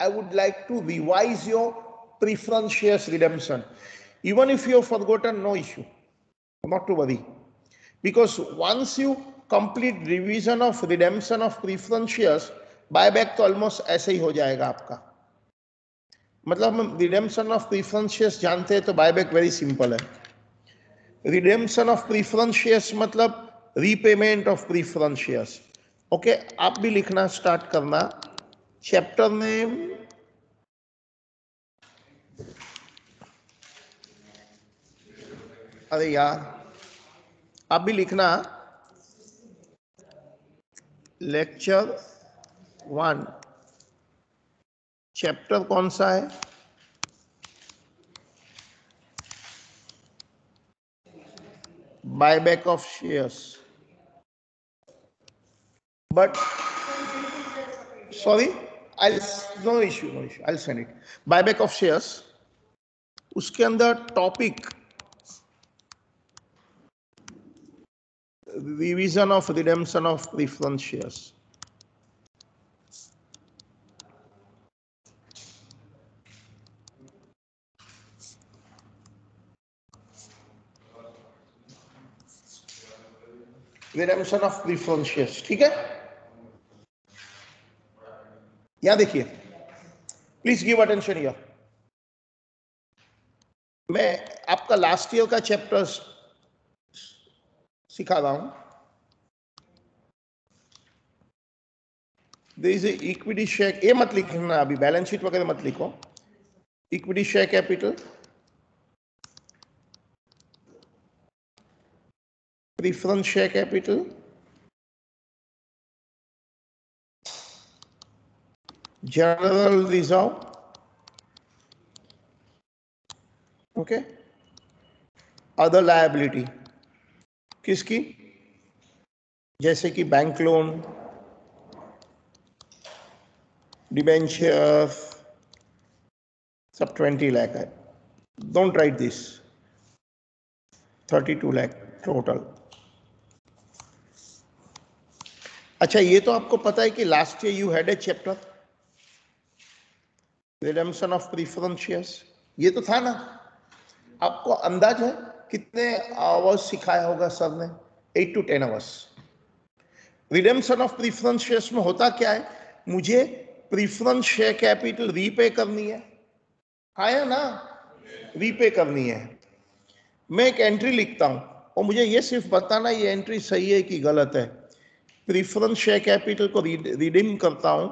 I would like to revise your preference shares redemption. Even if you have forgotten, no issue, not to worry. Because once you complete revision of redemption of preference shares, buyback तो almost ऐसे ही हो जाएगा आपका. मतलब हम redemption of preference shares जानते हैं तो buyback very simple है. Redemption of preference shares मतलब repayment of preference shares. Okay, आप भी लिखना स्टार्ट करना. चैप्टर नेम अरे यार आप भी लिखना. लेक्चर 1 चैप्टर कौन सा है? Buyback of shares. But sorry, no issue, I send it. Buyback of shares, उसके अंदर topic revision of redemption of preference shares. Redemption of preference shares, ठीक है. यहां देखिए, प्लीज गिव अटेंशन हियर. मैं आपका लास्ट ईयर का चैप्टर सिखा रहा हूं. There is equity share. ये मत लिखना अभी, बैलेंस शीट वगैरह मत लिखो. Equity share capital, preference share capital, general reserve, okay, other liability. किसकी? जैसे कि बैंक लोन, डिबेंचर, सब 20 लाख है. Don't write this. 32 lakh total. अच्छा, ये तो आपको पता है कि last year you had a chapter redemption of preference shares. ये तो था ना. आपको अंदाज है कितने आवर्स सिखाया होगा सर ने? 8 to 10 hours. Redemption of preference shares में होता क्या है? मुझे प्रेफरेंस शेयर कैपिटल रीपे करनी है. आया ना? रीपे करनी है. मैं एक एंट्री लिखता हूं और मुझे ये सिर्फ बताना ये एंट्री सही है कि गलत है. प्रेफरेंस शेयर कैपिटल को रिडीम करता हूं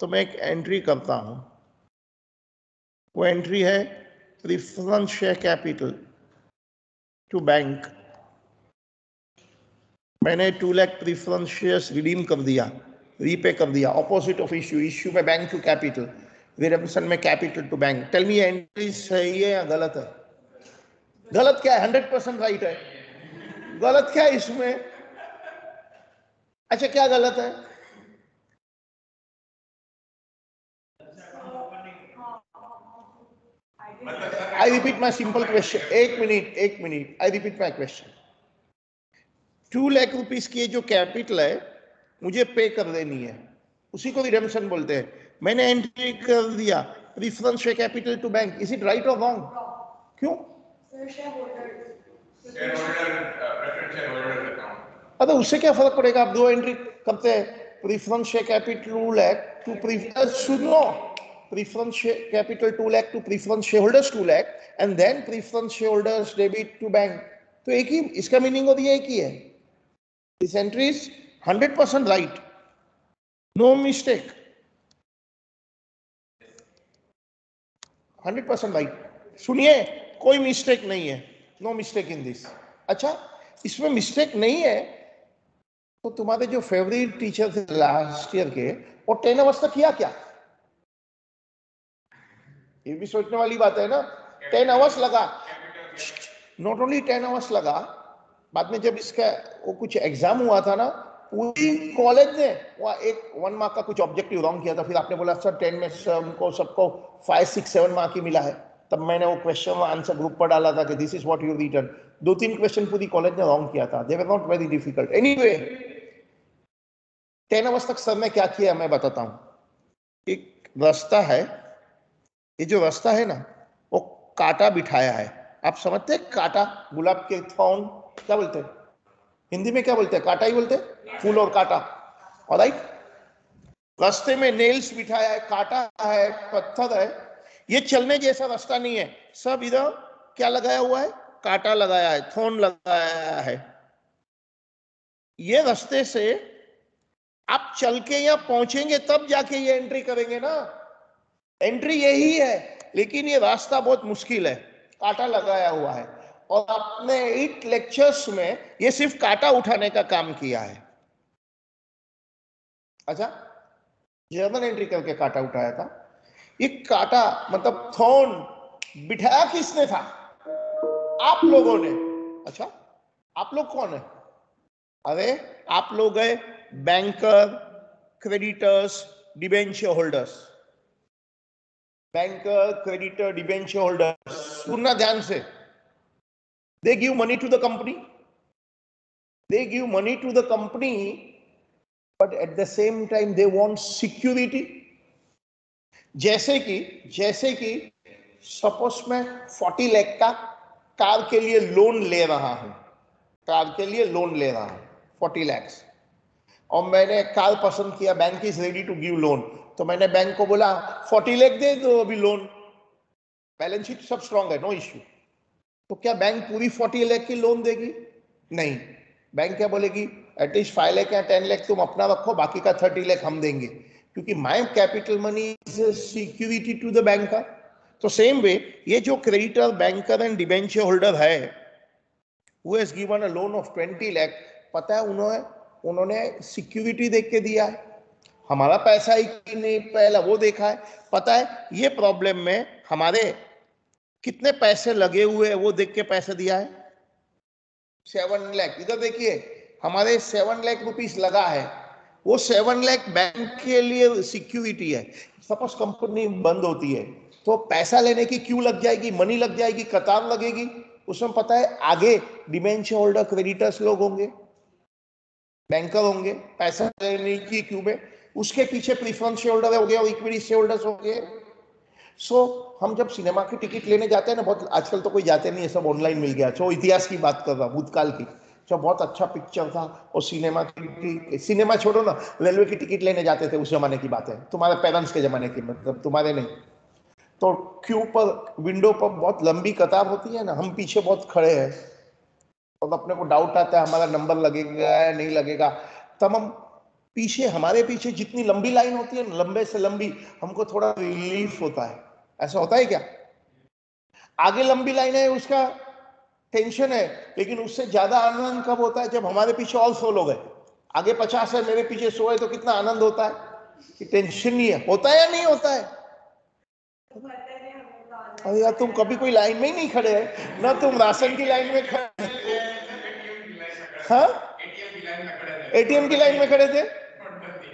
तो मैं एक एंट्री करता हूं. वो एंट्री है preference share capital to bank. मैंने 2 लाख प्रेफरेंस शेयर्स रिडीम कर दिया, रीपे कर दिया. Opposite of issue. इश्यू में बैंक टू कैपिटल, रिडेम्पशन में capital to bank. Tell me entry सही है या गलत है? गलत क्या है? 100% राइट है. गलत क्या है इसमें? अच्छा, क्या गलत है? I repeat my simple question. एक minute. I repeat my question. 2 lakh rupees की जो कैपिटल है मुझे पे कर देनी है, उसी को रिडेम्पशन बोलते हैं. मैंने एंट्री कर दिया preference share capital to bank. Is it right और रॉन्ग? क्यों? अरे उससे क्या फर्क पड़ेगा? आप दो एंट्री करते हैं. Preference share capital 2 lakh to सुनो, preference share capital 2 lakh to preference share holders 2 lakh and then preference share holders debit to bank. तो एक ही, इसका मीनिंग होती है एक ही है. This entry is 100% right, no mistake. 100% right. सुनिए, कोई मिस्टेक नहीं है. No mistake in this. अच्छा, इसमें मिस्टेक नहीं है तो तुम्हारे जो फेवरेट टीचर थे लास्ट ईयर के, वो 10 आवर्स तक किया क्या? ये भी सोचने वाली बात है ना. 10 आवर्स लगा. नॉट ओनली 10 आवर्स लगा, बाद में जब इसका वो कुछ एग्जाम हुआ था ना, पूरी कॉलेज ने वो एक 1 मार्क का कुछ ऑब्जेक्टिव रॉन्ग किया था. फिर आपने बोला सर 10 में हमको सबको 5, 6, 7 मार्क ही मिला है. तब मैंने वो क्वेश्चन आंसर ग्रुप पर डाला था कि this is what you written. 2-3 question पूरी कॉलेज ने रॉन्ग किया था. They were not very difficult. Anyway, 10 hours तक सर ने क्या किया मैं बताता हूं. एक रास्ता है, ये जो रास्ता है ना वो कांटा बिठाया है। आप समझते हैं कांटा, गुलाब के थॉर्न क्या बोलते हैं हिंदी में, क्या बोलते हैं? कांटा ही बोलते हैं, फूल और कांटा। ऑलराइट, रास्ते में नेल्स बिठाया है, कांटा है, पत्थर है। ये चलने जैसा रास्ता नहीं है, सब इधर क्या लगाया हुआ है? कांटा लगाया है, थॉर्न लगाया है। ये रास्ते से आप चल के यहाँ पहुंचेंगे तब जाके ये एंट्री करेंगे ना। एंट्री यही है, लेकिन ये रास्ता बहुत मुश्किल है, कांटा लगाया हुआ है। और आपने 8 लेक्चर्स में ये सिर्फ कांटा उठाने का काम किया है। अच्छा, जर्नल एंट्री करके कांटा उठाया था। ये कांटा मतलब थॉर्न बिठाया किसने था? आप लोगों ने। अच्छा, आप लोग कौन है? अरे आप लोग है banker, creditors, debenture holders. Banker, creditor, debenture holders, सुनना ध्यान से। They give money to the company, they give money to the company, but at the same time they want security. जैसे कि सपोज मैं 40 लाख का कार के लिए लोन ले रहा हूं, कार के लिए लोन ले रहा हूं 40 लाख, और मैंने कार पसंद किया, bank is ready to give loan, तो मैंने बैंक को बोला 40 लाख दे दो अभी लोन, बैलेंस शीट सब स्ट्रांग है, नो इश्यू। तो क्या बैंक पूरी 40 लाख की लोन देगी? नहीं, बैंक क्या बोलेगी, एटलीस्ट 5 लाख या 10 लाख तुम अपना रखो, बाकी का 30 लाख हम देंगे, क्योंकि my capital money is security to the banker. तो सेम वे ये जो creditor, banker and debenture holder है, who has given a loan of 20 lakh, पता है उन्होंने सिक्योरिटी देख के दिया है, हमारा पैसा ही कि नहीं पहला वो देखा है। पता है ये प्रॉब्लम में हमारे कितने पैसे लगे हुए हैं वो देख के पैसे दिया है, 7 लाख। इधर देखिए हमारे 7 लाख रुपीस लगा है, वो 7 लाख बैंक के लिए सिक्योरिटी है। सपोज कंपनी बंद होती है तो पैसा लेने की क्यों लग जाएगी, मनी लग जाएगी, कतार लगेगी, उसमें पता है आगे डिबेंचर होल्डर, क्रेडिटर्स लोग होंगे, बैंकर होंगे, पैसा लेने की क्यू में, उसके पीछे प्रीफरेंस शेयर होल्डर हो गया और इक्विटी शेयर होल्डर्स हो गए। सो हम जब सिनेमा की टिकट लेने जाते हैं ना, बहुत आजकल तो कोई जाते नहीं है, सब ऑनलाइन मिल गया। सो इतिहास की बात कर रहा, भूतकाल की, जब बहुत अच्छा पिक्चर था और सिनेमा छोड़ो ना, रेलवे की टिकट लेने जाते थे, उस जमाने की बात है, तुम्हारे पेरेंट्स के जमाने की, मतलब तुम्हारे नहीं। तो क्यू पर, विंडो पर बहुत लंबी कतार होती है ना, हम पीछे बहुत खड़े हैं और अपने को डाउट आता है हमारा नंबर लगेगा या नहीं लगेगा, तब हम पीछे, हमारे पीछे जितनी लंबी लाइन होती है, लंबे से लंबी, हमको थोड़ा रिलीफ होता है। ऐसा होता है क्या? आगे लंबी लाइन है उसका टेंशन है, लेकिन उससे ज्यादा आनंद कब होता है? जब हमारे पीछे और 100 लोग हैं, आगे 50 है, मेरे पीछे 100 है, तो कितना आनंद होता है कि टेंशन नहीं है। होता है या नहीं होता है? अरे यार तुम कभी कोई लाइन में ही नहीं खड़े हैं ना, तुम राशन की लाइन में खड़े, हाँ एटीएम की लाइन में खड़े थे।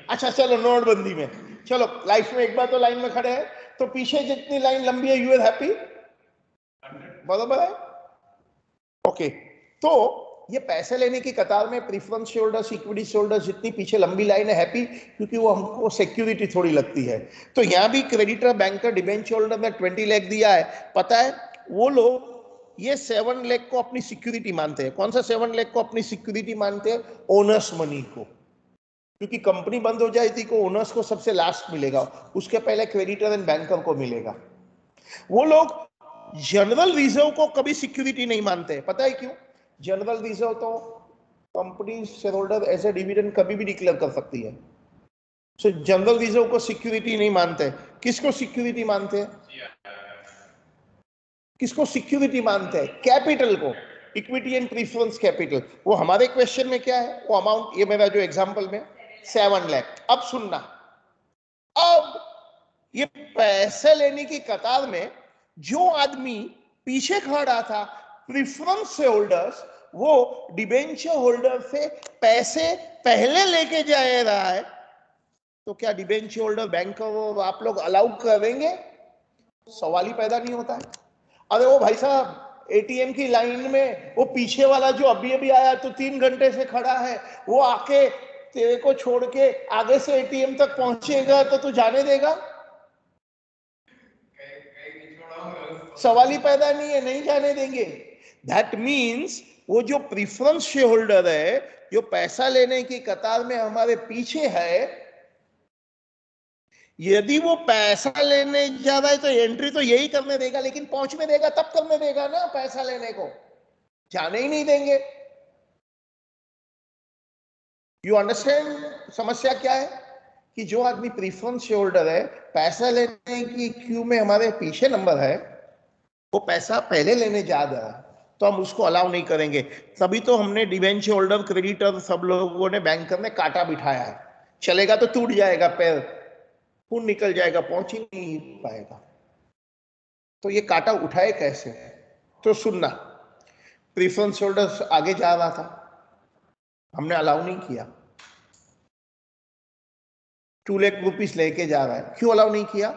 अच्छा चलो नोटबंदी में, चलो लाइफ में एक बार तो लाइन में खड़े हैं, तो पीछे जितनी लाइन लंबी है यू आर हैप्पी, बराबर है? ओके, तो ये पैसे लेने की कतार में प्रीफरेंस शेयरहोल्डर्स, इक्विटी शेयरहोल्डर्स, जितनी पीछे लंबी लाइन है, हैप्पी, क्योंकि वो हमको सिक्योरिटी थोड़ी लगती है। तो यहां भी क्रेडिटर, बैंकर, डिबेंचर होल्डर ने 20 लाख दिया है। पता है वो लोग ये 7 लाख को अपनी सिक्योरिटी मानते हैं। कौन सा 7 लाख को अपनी सिक्योरिटी मानते हैं? ओनर्स मनी को, क्योंकि कंपनी बंद हो जाएगी को ओनर्स को सबसे लास्ट मिलेगा, उसके पहले क्रेडिटर एंड बैंकर को मिलेगा। वो लोग जनरल रिजर्व को कभी सिक्योरिटी नहीं मानते। पता है क्यों? जनरल रिजर्व तो company share holder as a dividend कभी भी डिक्लेयर कर सकती है, सो जनरल रिजर्व को सिक्योरिटी नहीं मानते। किसको सिक्योरिटी मानते हैं? किसको सिक्योरिटी मानते हैं? कैपिटल को, इक्विटी एंड प्रीफरेंस कैपिटल। वो हमारे क्वेश्चन में क्या है, वो अमाउंट, ये मेरा जो एग्जांपल में 7 लाख। अब सुनना, अब ये पैसे लेने की कतार में जो आदमी पीछे खड़ा था, प्रीफरेंस से होल्डर्स, वो डिबेंचर होल्डर से पैसे पहले लेके जा रहा है, तो क्या डिबेंचर होल्डर, बैंकर, आप लोग अलाउ करेंगे? सवाल ही पैदा नहीं होता है। अरे वो भाई साहब एटीएम की लाइन में वो पीछे वाला जो अभी अभी आया तो 3 घंटे से खड़ा है, वो आके तेरे को छोड़ के आगे से एटीएम तक पहुंचेगा तो तू जाने देगा? सवाल ही पैदा नहीं है, नहीं जाने देंगे। दैट मीन्स वो जो प्रीफरेंस शेयर होल्डर है, जो पैसा लेने की कतार में हमारे पीछे है, यदि वो पैसा लेने जा रहा है तो एंट्री तो यही करने देगा, लेकिन पहुंचने देगा तब करने देगा ना, पैसा लेने को जाने ही नहीं देंगे। यू अंडरस्टैंड समस्या क्या है? कि जो आदमी प्रीफरेंस शेयर होल्डर है, पैसा लेने की क्यू में हमारे पीछे नंबर है, वो पैसा पहले लेने जा रहा है, तो हम उसको अलाउ नहीं करेंगे। तभी तो हमने डिवेंचर होल्डर, क्रेडिटर, सब लोगों ने बैंकर ने काटा बिठाया है। चलेगा तो टूट जाएगा, पैर खून निकल जाएगा, पहुंच ही नहीं पाएगा। तो ये काटा उठाए कैसे? तो सुनना, प्रीफरेंस होल्डर आगे जा रहा था, हमने अलाउ नहीं किया। 2 लाख रुपीस लेके जा रहा है, क्यों अलाउ नहीं किया?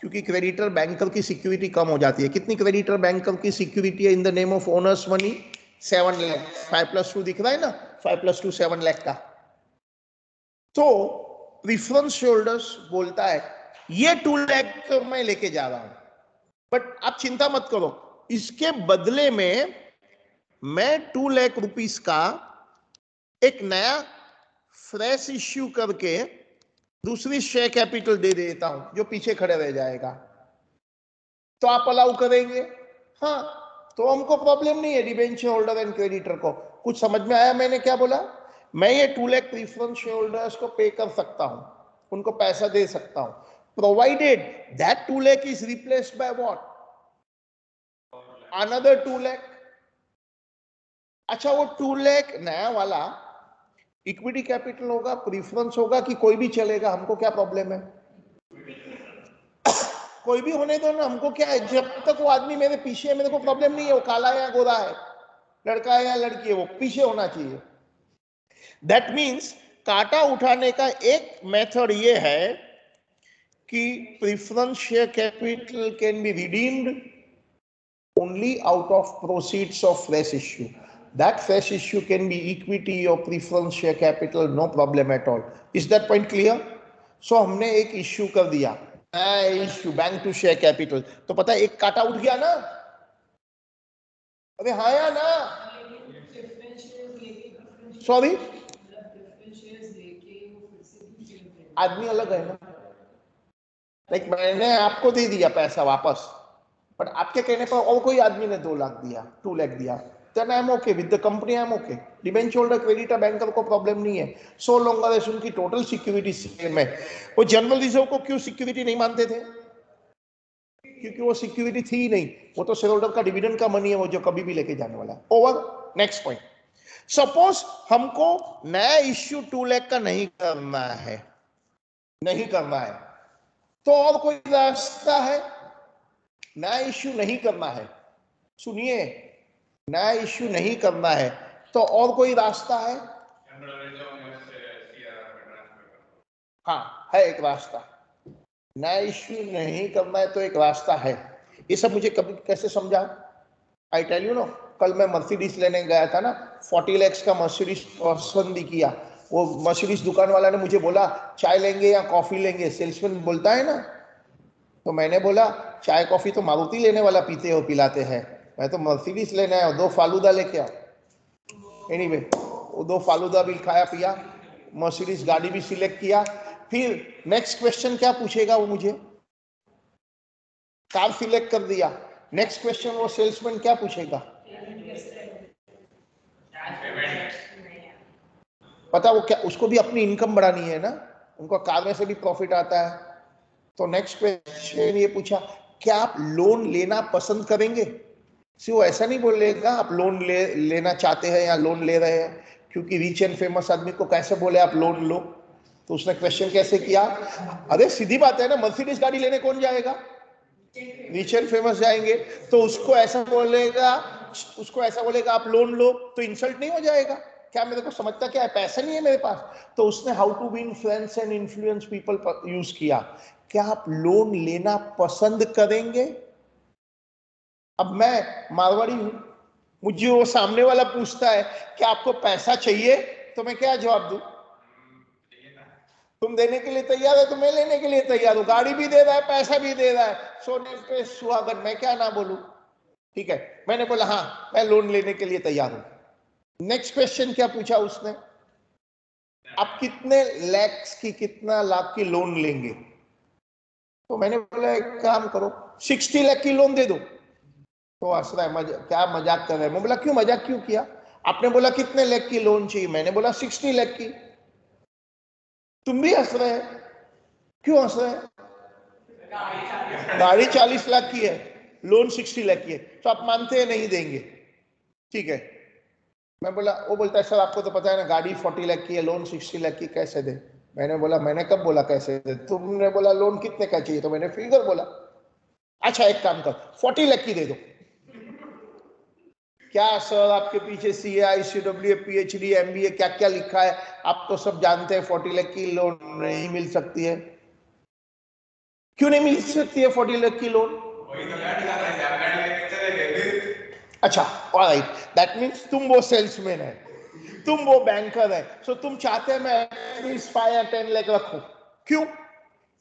क्योंकि क्रेडिटर बैंकर की सिक्योरिटी कम हो जाती है। कितनी क्रेडिटर बैंकर की सिक्योरिटी है in the name of owners money? 7 lakh. 5+2 दिख रहा है ना, 5+2 7 लाख का। तो प्रीफरेंस होल्डर्स बोलता है ये 2 लाख मैं लेके जा रहा हूं, बट आप चिंता मत करो, इसके बदले में मैं 2 लाख रुपीस का एक नया फ्रेश इश्यू करके दूसरी शेयर कैपिटल दे देता हूं, जो पीछे खड़े रह जाएगा। तो आप अलाउ करेंगे? हाँ, तो हमको प्रॉब्लम नहीं है डिबेंचर होल्डर एंड क्रेडिटर को। कुछ समझ में आया मैंने क्या बोला? मैं ये 2 लाख प्रीफरेंस शेयर होल्डर्स को पे कर सकता हूं, उनको पैसा दे सकता हूं, provided that 2 lakh is replaced by what? Another 2 lakh. अच्छा, वो 2 लाख नया वाला इक्विटी कैपिटल होगा, प्रीफरेंस होगा, कि कोई भी चलेगा? हमको क्या प्रॉब्लम है? कोई भी होने दो ना, हमको क्या है? जब तक वो आदमी मेरे पीछे है, मेरे को प्रॉब्लम नहीं है। वो काला है या गोरा है, लड़का है या लड़की है, वो पीछे होना चाहिए। दैट मीन्स काटा उठाने का एक मेथड ये है कि preference share capital can be redeemed only out of proceeds of fresh issue. That fresh issue can be equity or preference share capital, no problem at all. Is that point clear? So हमने एक issue कर दिया, issue bank to share capital, तो पता है एक काटा उठ गया ना? अरे हाँ या ना? सॉरी, आदमी अलग है ना। लाइक मैंने आपको दे दिया पैसा वापस, बट आपके कहने पर और कोई आदमी ने 2 लाख दिया, 2 लाख दिया, then I'm okay with the company, I'm okay. Debenture holder, creditor, banker को प्रॉब्लम नहीं है, सो लॉन्गर एज उनकी टोटल सिक्योरिटी सेम है। वो जनरल रिजर्व को क्यों सिक्योरिटी नहीं मानते थे? क्योंकि वो सिक्योरिटी थी ही नहीं, वो तो शेयर होल्डर का डिविडेंड का मनी है, वो जो कभी भी लेके जाने वाला है। ओवर। नेक्स्ट पॉइंट, सपोज हमको नया इश्यू 2 लाख का नहीं करना है, नहीं करना है, तो और कोई रास्ता है? नया इश्यू नहीं करना है, सुनिए, नया इश्यू नहीं करना है तो और कोई रास्ता है? हाँ है, एक रास्ता। नया इश्यू नहीं करना है तो एक रास्ता है। ये सब मुझे कभी कैसे समझा? आई टेल यू नो, कल मैं मर्सिडीज लेने गया था ना, 40 लाख का मर्सिडीज पसंद किया। वो मर्सिडीज दुकान वाला ने मुझे बोला चाय लेंगे या कॉफी लेंगे, सेल्समैन बोलता है ना। तो मैंने बोला चाय कॉफी तो मारुति लेने वाला पीते हो पिलाते हैं, मैं तो मर्सिडीज लेना है, और 2 फालूदा लेके आओ। एनीवे, वो 2 फालूदा भी खाया पिया, मर्सिडीज गाड़ी भी सिलेक्ट किया। फिर नेक्स्ट क्वेश्चन क्या पूछेगा वो मुझे? कार सिलेक्ट कर दिया, नेक्स्ट क्वेश्चन वो सेल्समैन क्या पूछेगा? पता वो क्या, उसको भी अपनी इनकम बढ़ानी है ना, उनको कार में से भी प्रॉफिट आता है। तो नेक्स्ट क्वेश्चन ये पूछा, क्या आप लोन लेना पसंद करेंगे? सी वो ऐसा नहीं बोलेगा आप लोन लेना चाहते हैं या लोन ले रहे हैं, क्योंकि रिच एंड फेमस आदमी को कैसे बोले आप लोन लो? तो उसने क्वेश्चन कैसे किया? अरे सीधी बात है ना, मर्सिडीज गाड़ी लेने कौन जाएगा? रिच एंड फेमस जाएंगे। तो उसको ऐसा बोलेगा, आप लोन लो, तो इंसल्ट नहीं हो जाएगा क्या? मेरे को समझता क्या है, पैसा नहीं है मेरे पास। तो उसने how to win friends and influence people use किया, क्या आप लोन लेना पसंद करेंगे? अब मैं मारवाड़ी हूं, मुझे वो सामने वाला पूछता है कि आपको पैसा चाहिए, तो मैं क्या जवाब दूं? तुम देने के लिए तैयार है तो मैं लेने के लिए तैयार हूं। गाड़ी भी दे रहा है, पैसा भी दे रहा है, सोने पे सुहागन, मैं क्या ना बोलूं। ठीक है, मैंने बोला हाँ मैं लोन लेने के लिए तैयार हूं। नेक्स्ट क्वेश्चन क्या पूछा उसने, आप कितने लैक्स की, कितना लाख की लोन लेंगे? तो मैंने बोला एक काम करो 60 लाख की लोन दे दो। तो हंस रहा है, क्या मजाक कर रहे हैं? मैं बोला क्यों, मजाक क्यों किया? आपने बोला कितने लाख की लोन चाहिए, मैंने बोला 60 लाख की। तुम भी हंस रहे हैं, क्यों हंस रहे हैं? गाड़ी 40 लाख की है, लोन 60 लाख की है, तो आप मानते हैं नहीं देंगे? ठीक है, मैं बोला, वो बोलता है सर आपको तो पता है ना गाड़ी 40 लाख की है, लोन 60 लाख की, कैसे दे? मैंने बोला मैंने कब बोला कैसे दे? तुमने बोला लोन कितने का चाहिए, तो मैंने फिगर बोला। अच्छा एक काम कर 40 लाख की दे दो। क्या सर आपके पीछे CA ICW PhD MBA क्या क्या लिखा है, आप तो सब जानते हैं 40 लाख की लोन नहीं मिल सकती है। क्यों नहीं मिल सकती है 40 लाख की लोन? अच्छा ऑलराइट, दैट मीन्स तुम वो सेल्समैन है, तुम वो बैंकर है, सो तुम चाहते हैं मैं एटलीस्ट 5 या 10 लाख रखूं। क्यों?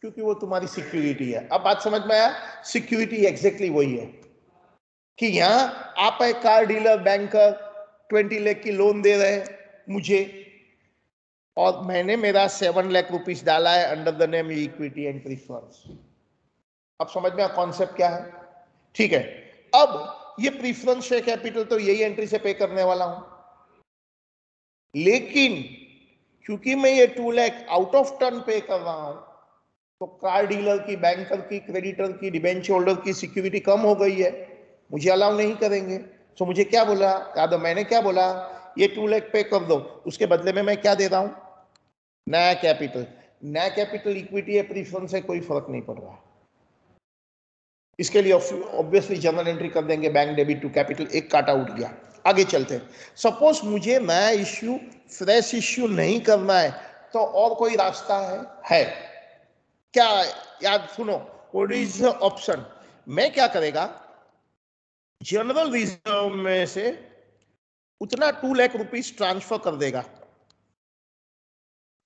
क्योंकि वो तुम्हारी सिक्योरिटी है। अब बात समझ में आया? सिक्योरिटी एग्जैक्टली वही है कि यहां आप एक कार डीलर बैंकर 20 लाख की लोन दे रहे हैं मुझे, और मैंने मेरा 7 लाख रुपीस डाला है under the name equity and preference. अब समझ में कॉन्सेप्ट क्या है? ठीक है, अब ये प्रीफरेंस शेयर कैपिटल तो यही एंट्री से पे करने वाला हूं, लेकिन क्योंकि मैं ये 2 लाख आउट ऑफ टर्न पे कर रहा हूं, तो कार डीलर की, बैंकर की, क्रेडिटर की, डिबेंचर होल्डर की सिक्योरिटी कम हो गई है, मुझे अलाउ नहीं करेंगे। तो मुझे क्या बोला, याद मैंने क्या बोला, ये 2 लाख पे कर दो, उसके बदले में मैं क्या दे रहा हूं? नया कैपिटल। नया कैपिटल इक्विटी है प्रीफरेंस है, कोई फर्क नहीं पड़ रहा। इसके लिए ऑब्वियसली जनरल एंट्री कर देंगे, बैंक डेबिट टू कैपिटल, एक काटा उठ गया। आगे चलते हैं, सपोज मुझे नया इश्यू, फ्रेश इश्यू नहीं करना है, तो और कोई रास्ता है क्या? याद सुनो, व्हाट इज द ऑप्शन? मैं क्या करेगा, जनरल रिजर्व में से उतना 2 लाख रुपीस ट्रांसफर कर देगा।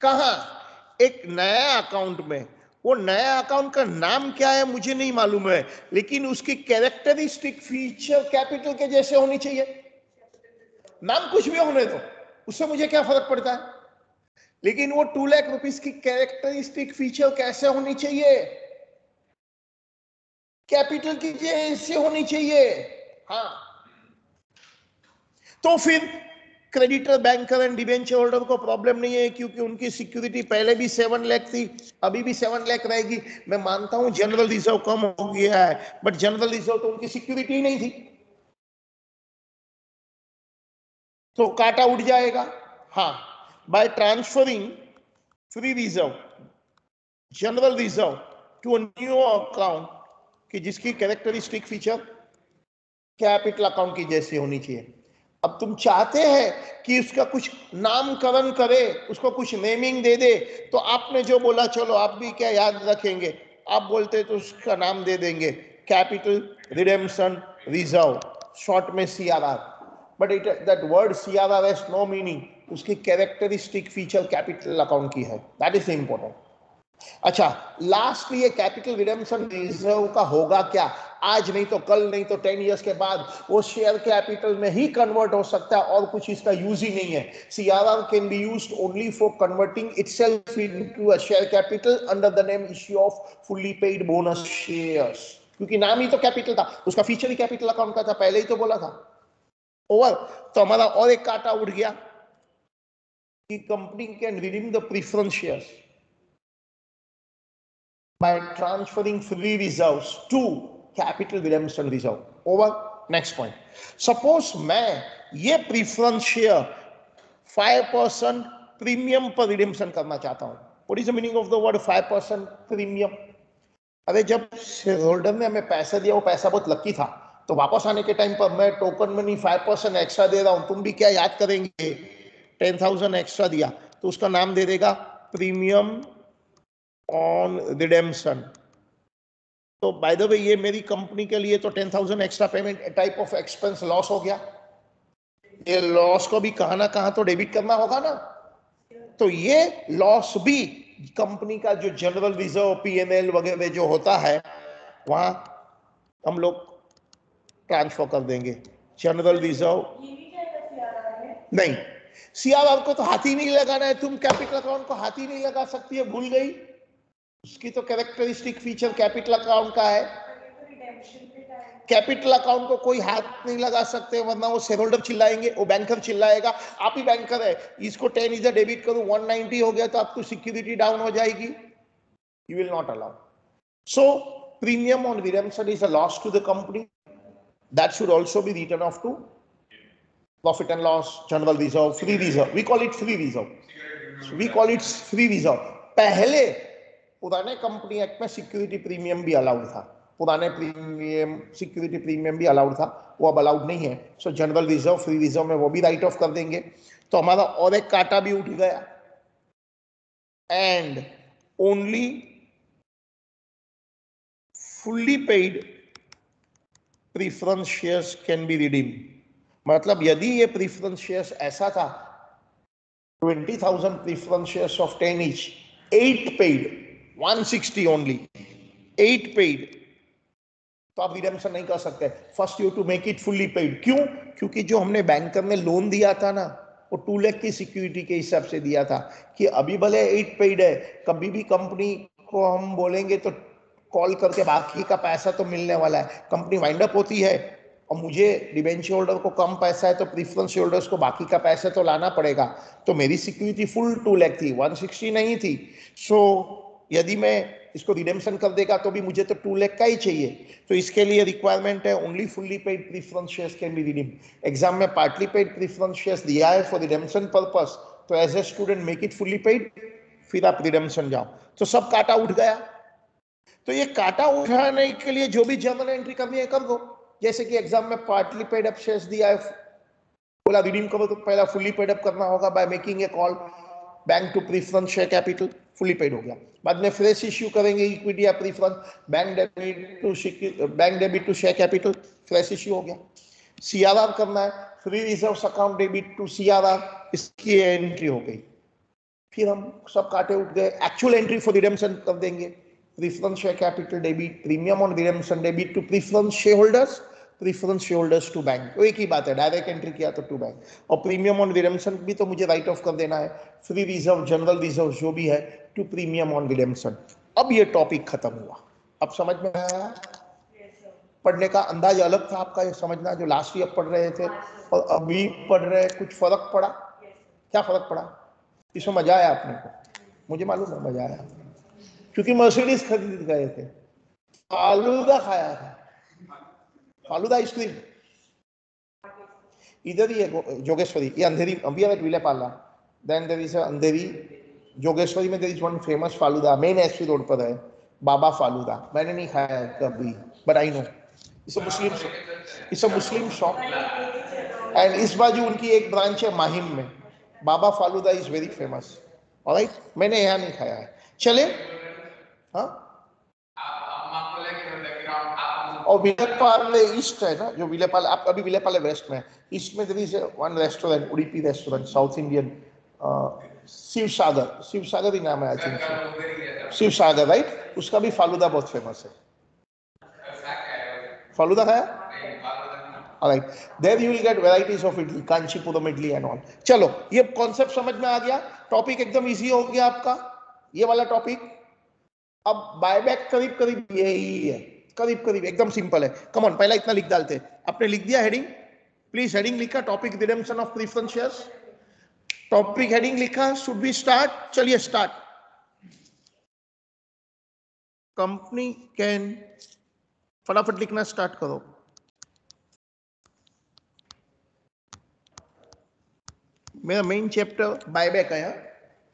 कहां? एक नया अकाउंट में। वो नया अकाउंट का नाम क्या है मुझे नहीं मालूम है, लेकिन उसकी कैरेक्टरिस्टिक फीचर कैपिटल के जैसे होनी चाहिए। नाम कुछ भी होने दो, उससे मुझे क्या फर्क पड़ता है, लेकिन वो 2 लाख रुपीस की कैरेक्टरिस्टिक फीचर कैसे होनी चाहिए? कैपिटल की जैसे होनी चाहिए। हाँ, तो फिर creditor, banker and debenture holder को प्रॉब्लम नहीं है, क्योंकि उनकी सिक्योरिटी पहले भी 7 लाख थी, अभी भी 7 लाख रहेगी। मैं मानता हूं जनरल रिजर्व कम हो गया है, बट जनरल रिजर्व तो उनकी सिक्योरिटी ही नहीं थी, तो काटा उठ जाएगा। हाँ, by transferring free reserve, general reserve to a new account कि जिसकी कैरेक्टरिस्टिक फीचर कैपिटल अकाउंट की जैसी होनी चाहिए। अब तुम चाहते हैं कि उसका कुछ नामकरण करे, उसको कुछ नेमिंग दे दे, तो आपने जो बोला चलो आप भी क्या याद रखेंगे, आप बोलते तो उसका नाम दे देंगे कैपिटल रिडेम्पशन रिजर्व, शॉर्ट में CRR। But it that word CRR has no meaning, उसकी कैरेक्टरिस्टिक फीचर कैपिटल अकाउंट की है, दैट इज इंपॉर्टेंट। अच्छा, लास्टली ये कैपिटल रिडेम्पशन रिजर्व का होगा क्या? आज नहीं तो कल, नहीं तो 10 इयर्स के बाद वो शेयर कैपिटल में ही कन्वर्ट हो सकता है, और कुछ इसका यूज ही नहीं है। CRR can be used only for converting itself into a share capital under the name issue off fully paid bonus shares, क्योंकि नाम ही तो कैपिटल था, उसका फीचर ही कैपिटल अकाउंट का था, पहले ही तो बोला था। ओवर, तो हमारा और एक काटा उठ गया कि company can redeem the preference shares by transferring free reserves to capital redemption reserve. Over. Next point. Suppose मैं ये प्रीफरेंस शेयर 5% प्रीमियम पर रिडेम्पशन करना चाहता हूं। What is the meaning of the word 5% premium? अरे जब शेयर होल्डर ने हमें पैसा दिया, वो पैसा बहुत लकी था, तो वापस आने के टाइम पर मैं टोकन में नहीं 5% एक्स्ट्रा दे रहा हूं। तुम भी क्या याद करेंगे, 10,000 एक्स्ट्रा दिया तो उसका नाम दे देगा प्रीमियम ऑन रिडेम्पशन। तो बाय द वे ये मेरी कंपनी के लिए तो 10,000 extra payment type of expense loss हो गया, ये लॉस को भी कहां ना कहां तो डेबिट करना होगा ना, तो ये लॉस भी कंपनी का जो जनरल रिजर्व, पीएनएल वगैरह जो होता है वहां हम लोग ट्रांसफर कर देंगे। जनरल रिजर्व नहीं, सीआरआर को तो हाथ ही नहीं लगाना है। तुम कैपिटल अकाउंट को हाथ ही नहीं लगा सकती है, भूल गई? उसकी तो कैरेक्टरिस्टिक फीचर कैपिटल अकाउंट का है। कैपिटल अकाउंट को कोई हाथ नहीं लगा सकते, वरना वो शेयर होल्डर चिल्लाएंगे, वो बैंकर चिल्लाएगा। आप ही बैंकर है, इसको 10 इधर डेबिट करूं, 190 हो गया तो आपको सिक्योरिटी डाउन हो जाएगी। You will not allow. So premium on redemption is a loss to the company, that should also be written off to profit and loss, general reserve, free reserve. We call it free reserve, we call it free reserve. पहले पुराने company act में security premium भी allowed था, पुराने premium security premium भी allowed था, वो अब अलाउड नहीं है। So general reserve, free reserve में वो भी राइट ऑफ कर देंगे, तो हमारा और एक कांटा भी उठ गया। And only fully paid preference shares can be redeem. मतलब यदि ये प्रीफरेंस शेयर्स ऐसा था 20,000 preference shares of 10 each, 8 paid, 160 only, 8 paid, तो आप रिडेम्पशन नहीं कर सकते। First you to make it fully paid. क्यों? क्योंकि जो हमने बैंकर ने लोन दिया था ना, वो 2 लाख की सिक्योरिटी के हिसाब से दिया था कि अभी भले 8 पेड है, कभी भी कंपनी को हम बोलेंगे तो कॉल करके बाकी का पैसा तो मिलने वाला है। कंपनी वाइंड अप होती है और मुझे डिबेंचर होल्डर को कम पैसा है तो प्रीफरेंस होल्डर्स को बाकी का पैसा तो लाना पड़ेगा। तो मेरी सिक्योरिटी फुल 2 लाख थी, 160 नहीं थी। सो यदि मैं इसको रिडेम्पशन कर देगा तो भी मुझे तो 2 लाख का ही चाहिए। तो इसके लिए रिक्वायरमेंट है only fully paid preference shares can be redeem. Exam में पार्टली पेड प्रीफरेंस शेयर्स दिया है फॉर रिडेम्पशन पर्पस, तो as a student make it fully paid, फिर आप रिडेम्पशन जाओ। तो सब काटा उठ गया। तो ये काटा उठाने के लिए जो भी जर्नल एंट्री करनी है कर दो। जैसे कि एग्जाम में पार्टली पेड अप शेयर्स दिया है, बोला रिडीम करो तो पहला फुल्ली पेड अप करना होगा by making a call bank to preference share capital, fully paid हो गया। बाद में फ्रेश इश्यू करेंगे इक्विटी या preference, bank debit to share capital, fresh issue हो गया। सीआरआर करना है, free reserve account debit to CRR, इसकी एंट्री हो गई। फिर हम सब काटे उठ गए, एक्चुअल एंट्री फॉर रिडेम्पशन कर देंगे। Preference share capital debit, premium on redemption debit to preference share holders, preference share holders to bank, तो एक ही बात है, डायरेक्ट एंट्री किया तो टू बैंक। और प्रीमियम ऑन रिडेम्पशन भी तो मुझे राइट ऑफ कर देना है, फ्री रिजर्व, जनरल रिजर्व जो भी है, टू प्रीमियम ऑन रिडेम्पशन। अब ये टॉपिक खत्म हुआ। अब समझ में आया? पढ़ने का अंदाज अलग था आपका, ये समझना जो लास्ट ईयर पढ़ रहे थे और अभी पढ़ रहे, कुछ फर्क पड़ा? क्या फर्क पड़ा? इसमें मजा आया आपने को? मुझे मालूम है मजा आया, क्योंकि मर्सिडीज खरीद गए थे, फालूदा खाया था, फालूदा आइसक्रीम। इधर ही है जोगेश्वरी, ये अंधेरी, अभी है Vileparle, then there is Andheri Jogeshwari में, there is one famous falooda, main SP road पर है, बाबा फालूदा। मैंने नहीं खाया है कभी, but I know it's a Muslim shop. And इस बाजू उनकी एक ब्रांच है माहिम में, Baba falooda is very famous. Alright, मैंने यहाँ नहीं खाया है। चले, हाँ। और विलेपाले ईस्ट है ना, जो विलेपाले, आप अभी विलेपाले वेस्ट में, ईस्ट में there is one restaurant, Udupi restaurant, south Indian, Shiv Sagar, Shiv Sagar ही नाम है I think, Shiv Sagar, right. उसका भी फालूदा बहुत फेमस है। फालूदा खाया? Alright, there you will get varieties of idli, Kanchipuram idli and all. चलो, ये कॉन्सेप्ट समझ में आ गया, टॉपिक एकदम इजी हो गया आपका, ये वाला टॉपिक। अब बायबैक करीब करीब यही है, करीब करीब एकदम सिंपल है। कम ऑन, पहला इतना लिख डालते, आपने लिख दिया हेडिंग? प्लीज हेडिंग लिखा, topic redemption of preference shares, topic heading लिखा, शुड बी स्टार्ट। चलिए स्टार्ट। कंपनी कैन, फटाफट लिखना स्टार्ट करो। मेरा मेन चैप्टर बायबैक है,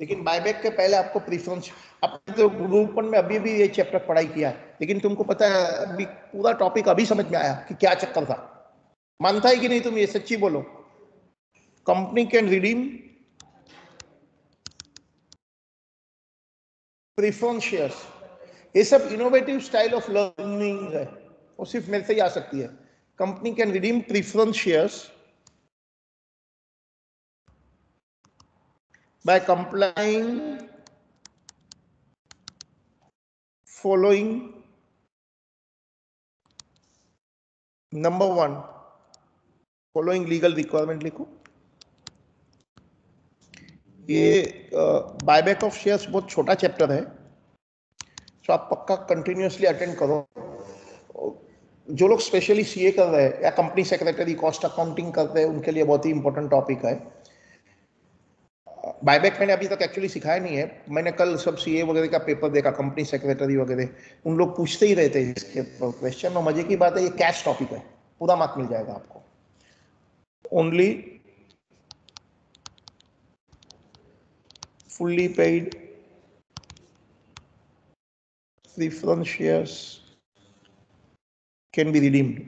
लेकिन बायबैक के पहले आपको प्रीफरेंस, आपने तो ग्रुप 1 में अभी भी ये चैप्टर पढ़ाई किया है, लेकिन तुमको पता है अभी पूरा टॉपिक अभी समझ में आया कि क्या चक्कर था। मानता है कि नहीं तुम? ये सच्ची बोलो। Company can redeem preference shares, ये सब इनोवेटिव स्टाइल ऑफ लर्निंग है, वो सिर्फ मेरे से ही आ सकती है। Company can redeem preference shares by complying following number 1 following legal requirement लिखो। ये बायबैक ऑफ शेयर्स बहुत छोटा चैप्टर है, तो आप पक्का कंटिन्यूअसली अटेंड करो। जो लोग स्पेशली सीए कर रहे हैं या कंपनी सेक्रेटरी कॉस्ट अकाउंटिंग करते हैं, उनके लिए बहुत ही इंपॉर्टेंट टॉपिक है। बायबैक मैंने अभी तक एक्चुअली सिखाया नहीं है, मैंने कल सब सीए वगैरह का पेपर देखा, कंपनी सेक्रेटरी वगैरह, उन लोग पूछते ही रहते हैं इसके क्वेश्चन। और मजे की बात है, ये कैश टॉपिक है, पूरा मार्क मिल जाएगा आपको। Only fully paid preference shares can be redeemed.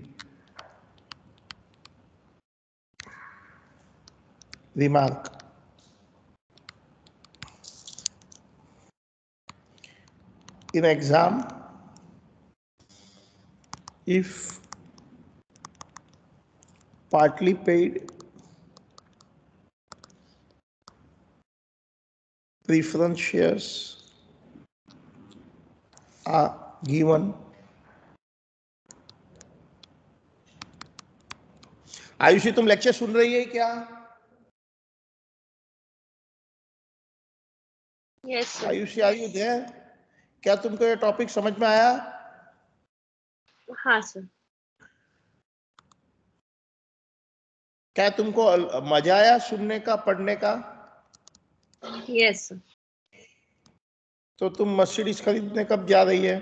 Remark: in exam, if partly paid preference shares are given, Ayushi तुम लेक्चर सुन रही है क्या? Yes sir. Ayushi are you there? क्या तुमको ये टॉपिक समझ में आया? हाँ सर। क्या तुमको मजा आया सुनने का, पढ़ने का? Yes sir. तो तुम मर्सिडीज खरीदने कब जा रही है?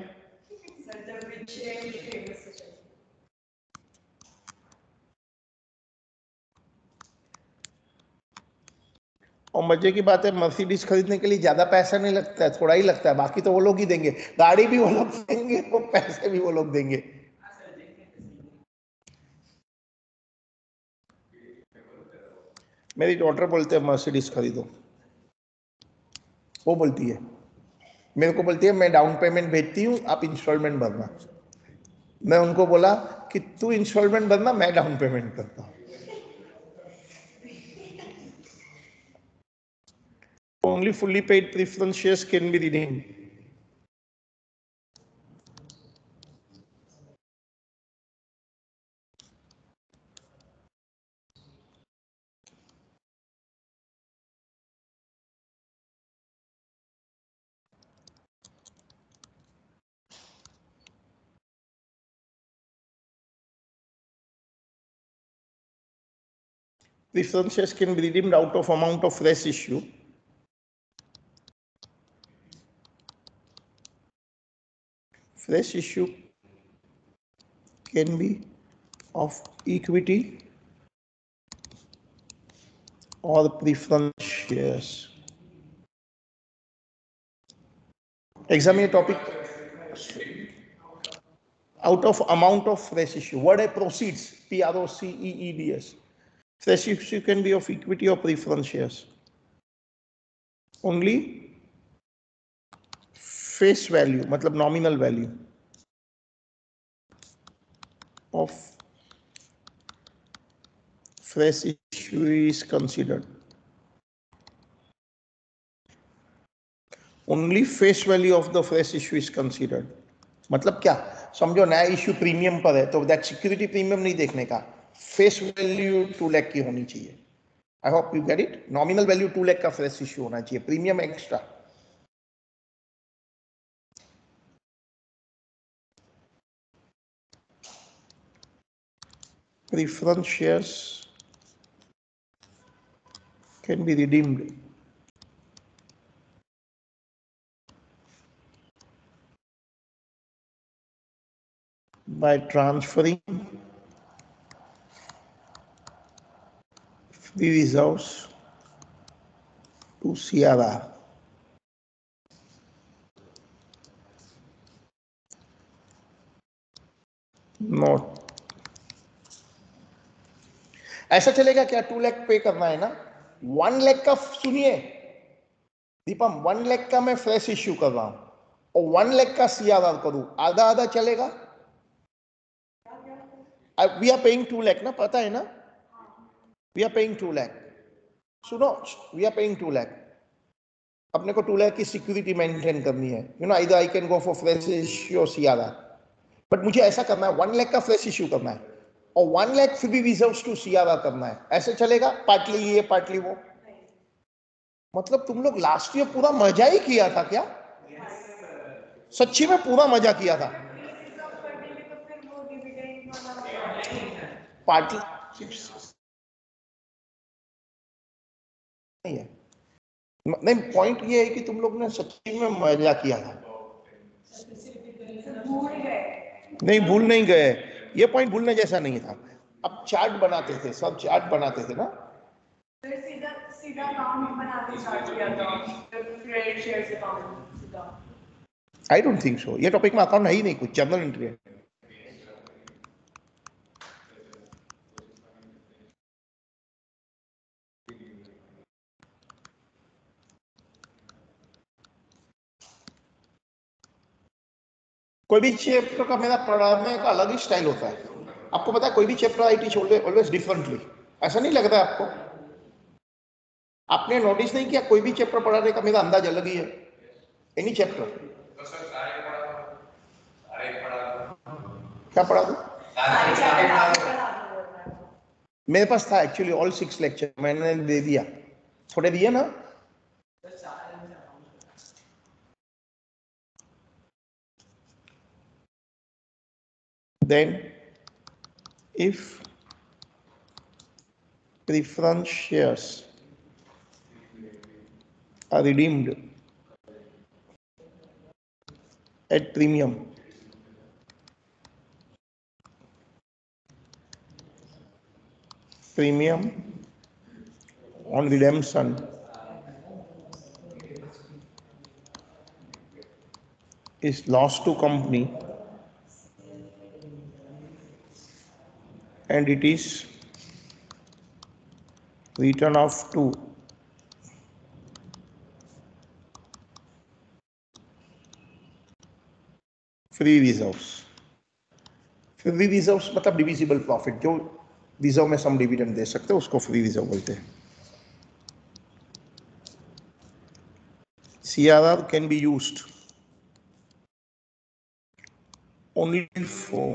और मजे की बात है, मर्सिडीज खरीदने के लिए ज्यादा पैसा नहीं लगता है, थोड़ा ही लगता है, बाकी तो वो लोग ही देंगे। गाड़ी भी वो लोग देंगे, वो पैसे भी वो लोग देंगे। मेरी डॉटर बोलते हैं मर्सिडीज खरीदो, वो बोलती है, मेरे को बोलती है मैं डाउन पेमेंट भेजती हूँ, आप इंस्टॉलमेंट भरना। मैं उनको बोला कि तू इंस्टॉलमेंट भरना, मैं डाउन पेमेंट करता हूँ। Only fully paid preference shares can be redeemed. Preference shares can be redeemed out of amount of fresh issue. Fresh issue can be of equity or preference shares. Exam ये topic out of amount of fresh issue. Word है proceeds, PROCEEDS. Fresh issue can be of equity or preference shares. Only face value, मतलब nominal value of fresh issue is considered. Only face value of the fresh issue is considered. मतलब क्या समझो, नया issue premium पर है तो that security premium नहीं देखने का, फेस वैल्यू 2 लाख की होनी चाहिए। I hope you get it. Nominal value 2 lakh का फ्रेश इश्यू होना चाहिए, premium extra. Preference shares can be redeemed by transferring free reserves to CRR. Not ऐसा चलेगा क्या? 2 लाख पे करना है ना, 1 लाख का सुनिए दीपम, 1 लाख का मैं फ्रेश इश्यू कर रहा हूं और 1 लाख का CRR करूं, आधा आधा चलेगा? वी आर पेइंग 2 लाख ना, पता है ना, वी आर पेइंग 2 लाख। सुनो, वी आर पेइंग 2 लाख। अपने को 2 लाख की सिक्योरिटी मेंटेन करनी है, you know, either I can go for fresh issue और सीआरआर, बट मुझे ऐसा करना है 1 लाख का फ्रेश इश्यू करना है और 1 लाख फिर भी रिजर्व्स टू सीआरआर करना है, ऐसे चलेगा? पार्टली ये पार्टली वो। मतलब तुम लोग लास्ट ईयर पूरा मजा ही किया था क्या? सच्ची में पूरा मजा किया था। पार्टली नहीं है, नहीं, पॉइंट ये है कि तुम लोग ने सच्ची में मजा किया था। नहीं, भूल नहीं गए, ये पॉइंट भूलने जैसा नहीं था। अब चार्ट बनाते थे, सब चार्ट बनाते थे ना, सीधा सीधा अकाउंट बनाते स्टार्ट किया था, क्रेडिट शेयर्स अकाउंट सीधा। आई डोंट थिंक सो, ये टॉपिक में अकाउंट है ही नहीं, कुछ जर्नल एंट्री है। कोई भी चैप्टर का मेरा पढ़ाने का अलग ही स्टाइल होता है, आपको पता है, कोई भी chapter I teach always differently, ऐसा नहीं लगता आपको? आपने नोटिस नहीं किया, कोई भी चैप्टर पढ़ाने का मेरा अंदाज अलग ही है, एनी चैप्टर। क्या पढ़ा दूं? मेरे पास था एक्चुअली ऑल 6 लेक्चर, मैंने दे दिया, थोड़े दिए ना। Then if preference shares are redeemed at premium, on redemption is lost to company and it is written off to free reserves. Free reserves मतलब डिविजिबल प्रॉफिट, जो रिजर्व में सम डिविडेंड दे सकते हैं उसको फ्री रिजर्व बोलते हैं। CRR can be used only for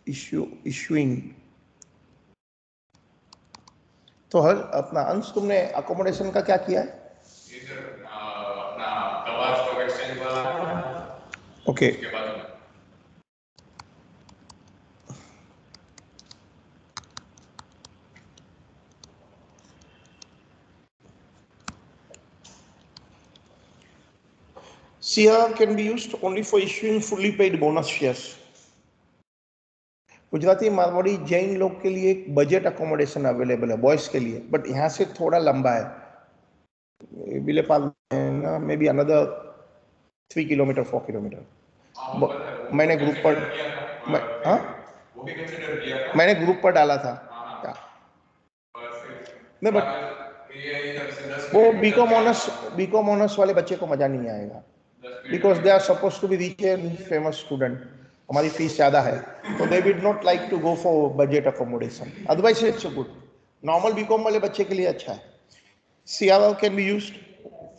issuing। तो हर अपना अंश, तुमने अकोमोडेशन का क्या किया है? Okay, CRR can be used only for issuing fully paid bonus shares। Gujarati, Marwari, Jain लोग के लिए एक बजट अकोमोडेशन अवेलेबल है बॉयज के लिए, बट यहाँ से थोड़ा लंबा है, बिलेपाल ना, may be another 3 kilometre 4 kilometre. मैंने ग्रुप पर मैंने ग्रुप पर डाला था क्या? नहीं, बट वो बीकॉम ऑनर्स वाले बच्चे को मजा नहीं आएगा, because they are suppose to be rich and famous student, हमारी फीस ज्यादा है, तो they would not like to go for budget accommodation, otherwise it's good, normal BCom वाले बच्चे के लिए अच्छा है। CRR can be used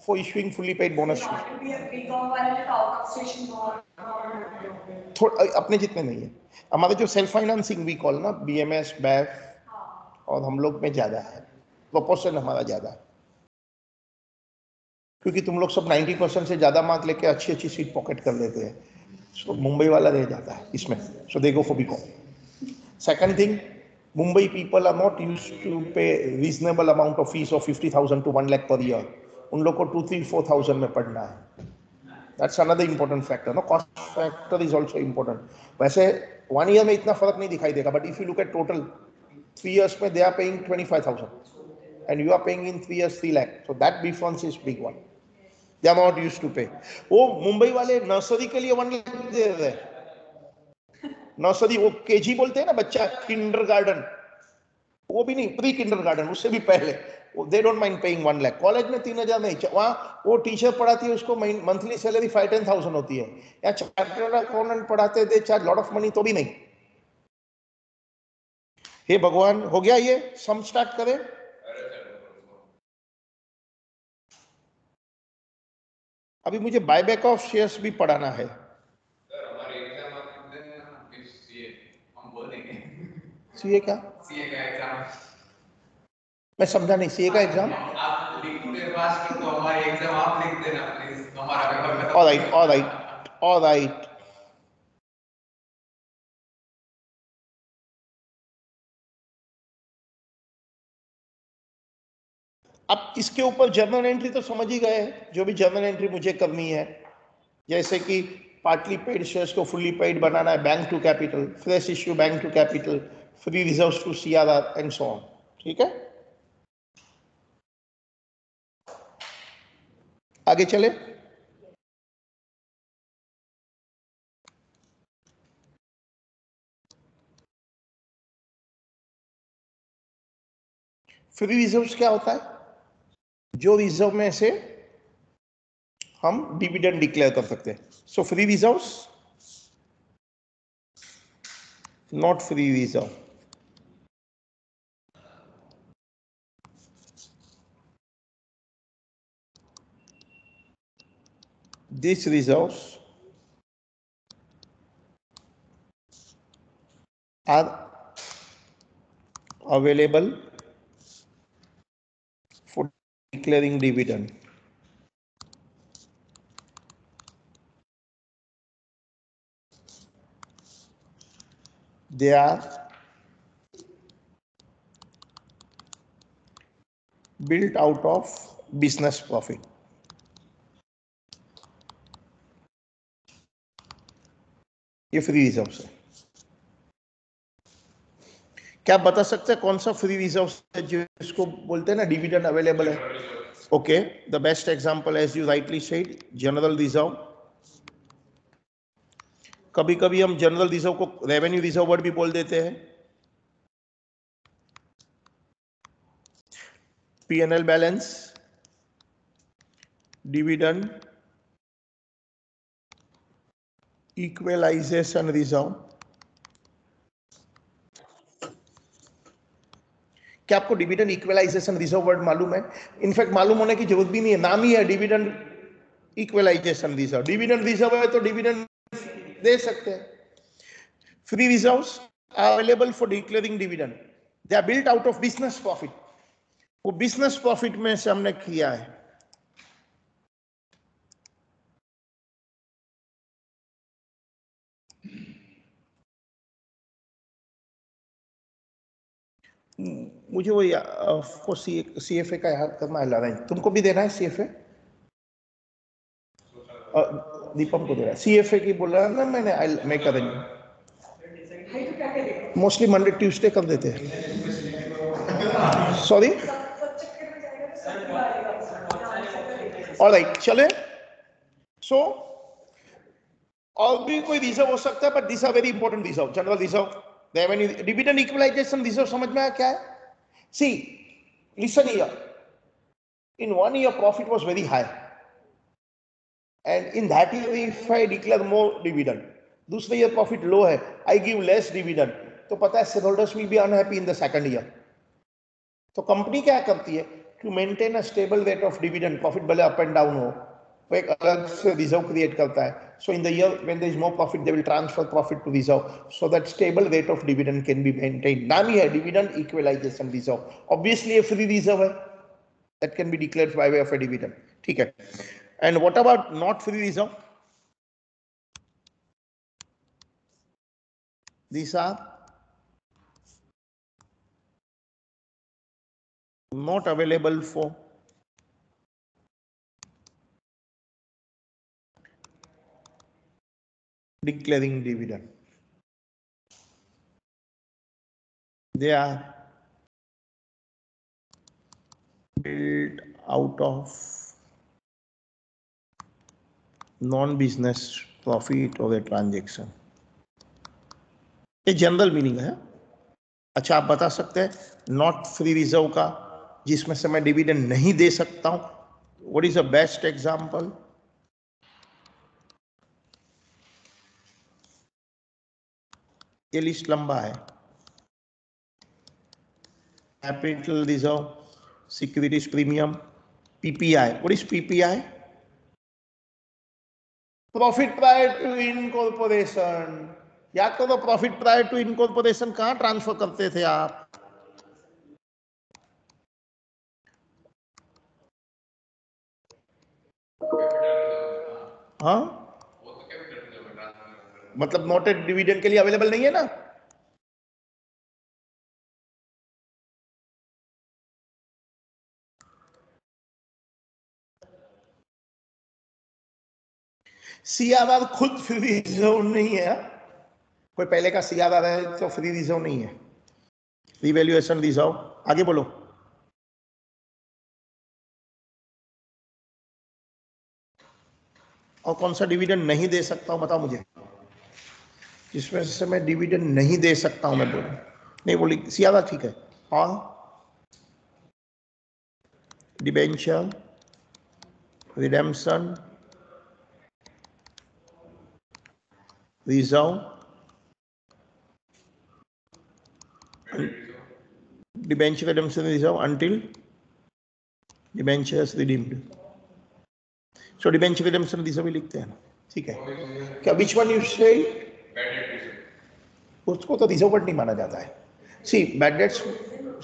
for issuing fully paid bonus. थोड़ा अपने जितने नहीं है, हमारे जो सेल्फ फाइनेंसिंग वी कॉल ना, BMS, BAF और हम लोग में ज्यादा है, प्रोपोर्शन हमारा ज्यादा है, क्योंकि तुम लोग सब 90% से ज्यादा मार्क लेके अच्छी अच्छी सीट पॉकेट कर लेते हैं, सो मुंबई वाला रह जाता है इसमें, so they go for BCom. Second thing, Mumbai people are not used to pay reasonable amount of fees of 50,000 to 1 lakh per year, उन लोग को 2-3-4,000 में पढ़ना है, that's another important factor, no, cost factor is also important। वैसे 1 year में इतना फर्क नहीं दिखाई देगा, but if you look at total 3 years में they are paying 25,000 and you are paying in 3 years 3 lakh, so that difference is big one, they are not used to pay। वो मुंबई वाले नर्सरी के लिए 1 लाख दे रहे हैं, नर्सरी, वो KG बोलते हैं ना बच्चा, किंडरगार्टन, वो भी नहीं, प्री किंडरगार्टन, उससे भी पहले, they don't mind paying 1 lakh. College में 3,000 नहीं, वहाँ वो टीचर पढ़ाती है, उसको मंथली सैलरी 5-10,000 होती है, या चार्टर्ड अकाउंटेंट पढ़ाते, they charge lot of money, तो भी नहीं। हे भगवान, हो गया ये, सम स्टार्ट करें। अभी मुझे बायबैक ऑफ शेयर्स भी पढ़ाना है। सर हमारे एग्जाम आप दे देना, फिर सीए हम बोल देंगे। सीए क्या? सीए का एग्जाम मैं समझा नहीं, सीए का एग्जाम? आप लिख के पास कर दो, हमारे एग्जाम आप लिख देना प्लीज, हमारा पेपर खत्म। Alright, alright, alright. अब इसके ऊपर जर्नल एंट्री तो समझ ही गए हैं, जो भी जर्नल एंट्री मुझे करनी है, जैसे कि पार्टली पेड शेयर्स को फुल्ली पेड बनाना है, bank to capital, fresh issue bank to capital, free reserves to CRR and so on. ठीक है, आगे चले। फ्री रिजर्व्स क्या होता है? जो रिजर्व में से हम डिविडेंड डिक्लेयर कर सकते हैं। So free reserves, not free reserve. These reserves are available for declaring dividend. They are built out of business profit. ये फ्री रिजर्व है। क्या आप बता सकते हैं कौन सा फ्री रिजर्व है जिसको बोलते हैं ना डिविडेंड अवेलेबल है? Okay, the best example as you rightly said, general reserve. कभी कभी हम जनरल रिजर्व को रेवेन्यू रिजर्व वर्ड भी बोल देते हैं। P&L balance, dividend, equalisation reserve. क्या आपको डिविडेंड इक्वलाइजेशन रिजर्व वर्ड मालूम है? इनफैक्ट मालूम होने की जरूरत भी नहीं है, नाम ही है dividend equalisation reserve. Dividend reserve है तो डिविडेंड दे सकते हैं। Free reserves are available for declaring dividend, they are built out of business profit. वो बिजनेस प्रॉफिट में से हमने किया है। मुझे वो सीएफए का याद करना है, ला रहा है। तुमको भी देना है सीएफए? दीपम को दे रहा है सीएफए की, बोल रहा है ना मैंने, मैं कर रही हूँ। मोस्टली मंडे ट्यूसडे कर देते हैं। सॉरी, ऑलराइट, चले। सो और भी कोई रिजर्व हो सकता है, but this are very important reserve. General reserve, revenue, dividend equalisation reserve समझ में आया क्या है? See, listen here, in 1 year profit was very high, and in that year if I declare more dividend, दूसरे year profit low है, I give less dividend, तो पता है shareholders will be unhappy in the second year। तो company क्या करती है, to maintain a stable rate of dividend, profit भले up and down हो, वो एक अलग से रिजर्व क्रिएट करता है। So in the year when there is more profit, they will transfer profit to reserve, so that stable rate of dividend can be maintained। नाम ही है dividend equalization reserve। Obviously ये free reserve है, that can be declared by way of a dividend। ठीक है। And what about not free reserve? These are not available for declaring dividend. They are built out of non-business profit or a transaction। ये general meaning है। अच्छा, आप बता सकते हैं not free reserve का जिसमें से मैं डिविडेंड नहीं दे सकता हूं, what is the best example? ये लिस्ट लंबा है। Capital reserve, securities premium, PPI. What is PPI? Profit prior to incorporation, याद करो प्रॉफिट प्रायर टू इनकॉर्पोरेशन कहां ट्रांसफर करते थे आप? हाँ, वो तो कैपिटल रिजर्व में ट्रांसफर करते हैं। मतलब नोटेड डिविडेंड के लिए अवेलेबल नहीं है ना? सीआरआर खुद फ्री रिजर्व नहीं है। कोई पहले का सीआरआर है तो फ्री रिजर्व नहीं है, रिवैल्यूएशन रिजर्व। आगे बोलो। और कौन सा डिविडेंड नहीं दे सकता हूं बताओ मुझे, जिसमें से मैं डिविडेंड नहीं दे सकता हूं? मैं बोलूं नहीं, बोली सीआरआर ठीक है। और debenture, redemption, reserve, debenture redemption reserve until debentures redeemed. So debenture redemption reserve ही लिखते हैं, ठीक है क्या? विच वन यू से? उसको तो रिजर्व वर्ड नहीं माना जाता है। See bad debts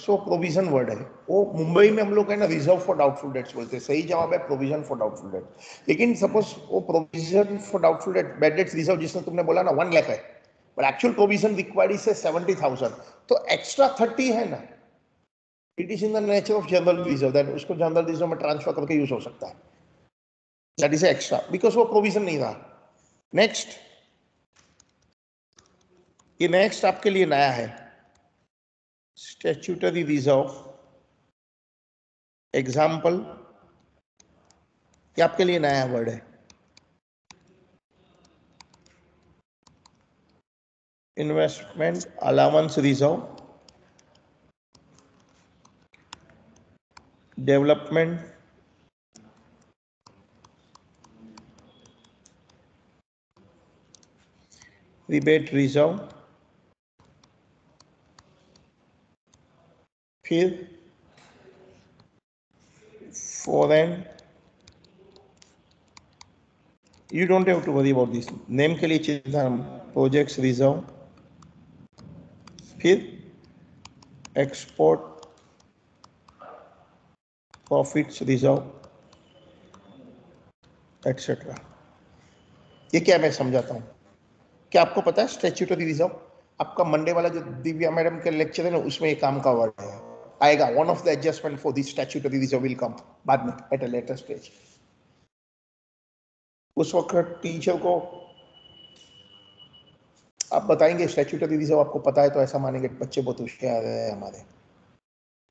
so provision word है वो। मुंबई में हम लोग है ना रिजर्व फॉर डाउटफुल डेट्स बोलते हैं, सही जवाब है प्रोविजन फॉर डाउटफुल डेट। लेकिन सपोज वो provision for doubtful debt, bad debts reserve जिसने तुमने बोला ना 1 लाख है, बट एक्चुअल प्रोविजन रिक्वायर्ड से 70,000, तो एक्स्ट्रा 30 है ना, it is in the nature of general reserve, that उसको जनरल रिजर्व में ट्रांसफर करके यूज हो सकता है। दैट इज एक्स्ट्रा बिकॉज वो प्रोविजन नहीं रहा। नेक्स्ट, ये नेक्स्ट आपके लिए नया है, स्टैट्यूटरी रिजर्व। एग्जाम्पल, ये आपके लिए नया वर्ड है। Investment allowance reserve, development rebate reserve, फिर foreign, you don't have to worry about this, name के लिए चिंता, प्रोजेक्ट्स रिजर्व, फिर एक्सपोर्ट प्रॉफिट्स रिजर्व एक्सेट्रा। ये क्या मैं समझाता हूं? क्या आपको पता है स्टैट्यूटरी रिजर्व? आपका मंडे वाला जो दिव्या मैडम के लेक्चर है ना, उसमें ये काम का वर्ड है, आएगा। One of the adjustment for this statutory reserve will come बाद में एट अ लेटर स्टेज। उस वक्त टीचर को आप बताएंगे स्टैट्यूटरी रिजर्व आपको पता है, तो ऐसा मानेंगे बच्चे बहुत होशियार है हमारे,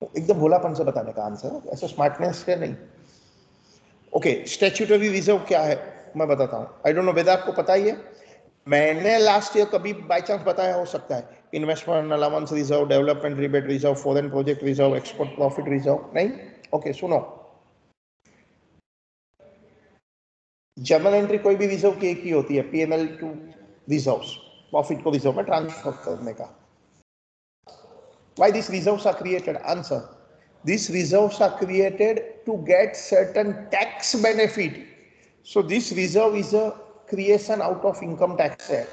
एकदम भोलापन से बताने का आंसर, ऐसा स्मार्टनेस है नहीं। ओके, स्टैट्यूटरी रिजर्व क्या है मैं बताता हूँ। आई डोंट नो वेदर आपको पता ही है, मैंने लास्ट ईयर कभी बाय चांस बताया हो सकता है। Investment allowance reserve, development rebate reserve, foreign project reserve, export profit reserve, नहीं? ओके सुनो, जर्नल एंट्री कोई भी रिजर्व की एक ही होती है, पीएनएल टू रिजर्व्स, प्रॉफिट को रिजर्व में ट्रांसफर करने का। Why these reserves are created? Answer. These reserves are created to get certain tax benefit. So this reserve is a creation out of income tax act.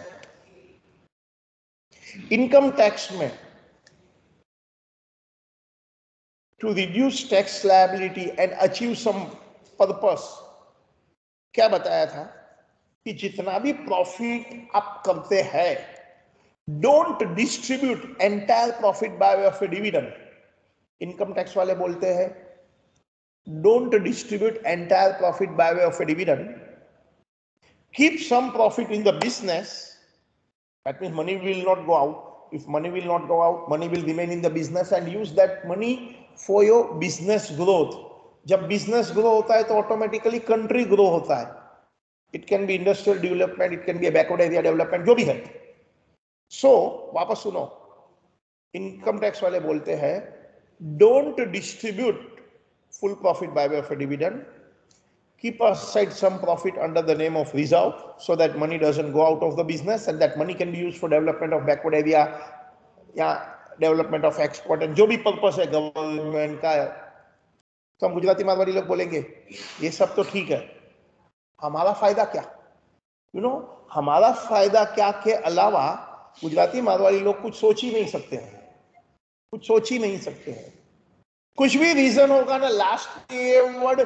Income tax में to reduce tax liability and achieve some purpose, क्या बताया था कि जितना भी profit आप करते हैं, don't distribute entire profit by way of A dividend. Income tax वाले बोलते हैं don't distribute entire profit by way of a dividend. Keep some profit in the business. That means money will not go out. If money will not go out, money will remain in the business and use that money for your business growth. जब business grow होता है तो automatically country grow होता है. It can be industrial development, it can be a backward area development, जो भी है. So वापस सुनो, इनकम टैक्स वाले बोलते हैं don't distribute full profit by way of a dividend. Keep aside some profit under the name of reserve so that money doesn't go out of the business and that money can be used for development of backward area या development of export and जो भी purpose है government का। तो हम गुजराती मारवाड़ी लोग बोलेंगे ये सब तो ठीक है, हमारा फायदा क्या? हमारा फायदा क्या के अलावा गुजराती मारवाड़ी लोग कुछ सोच ही नहीं सकते हैं, कुछ सोच ही नहीं सकते हैं। कुछ भी रीजन होगा ना, लास्ट ये वर्ड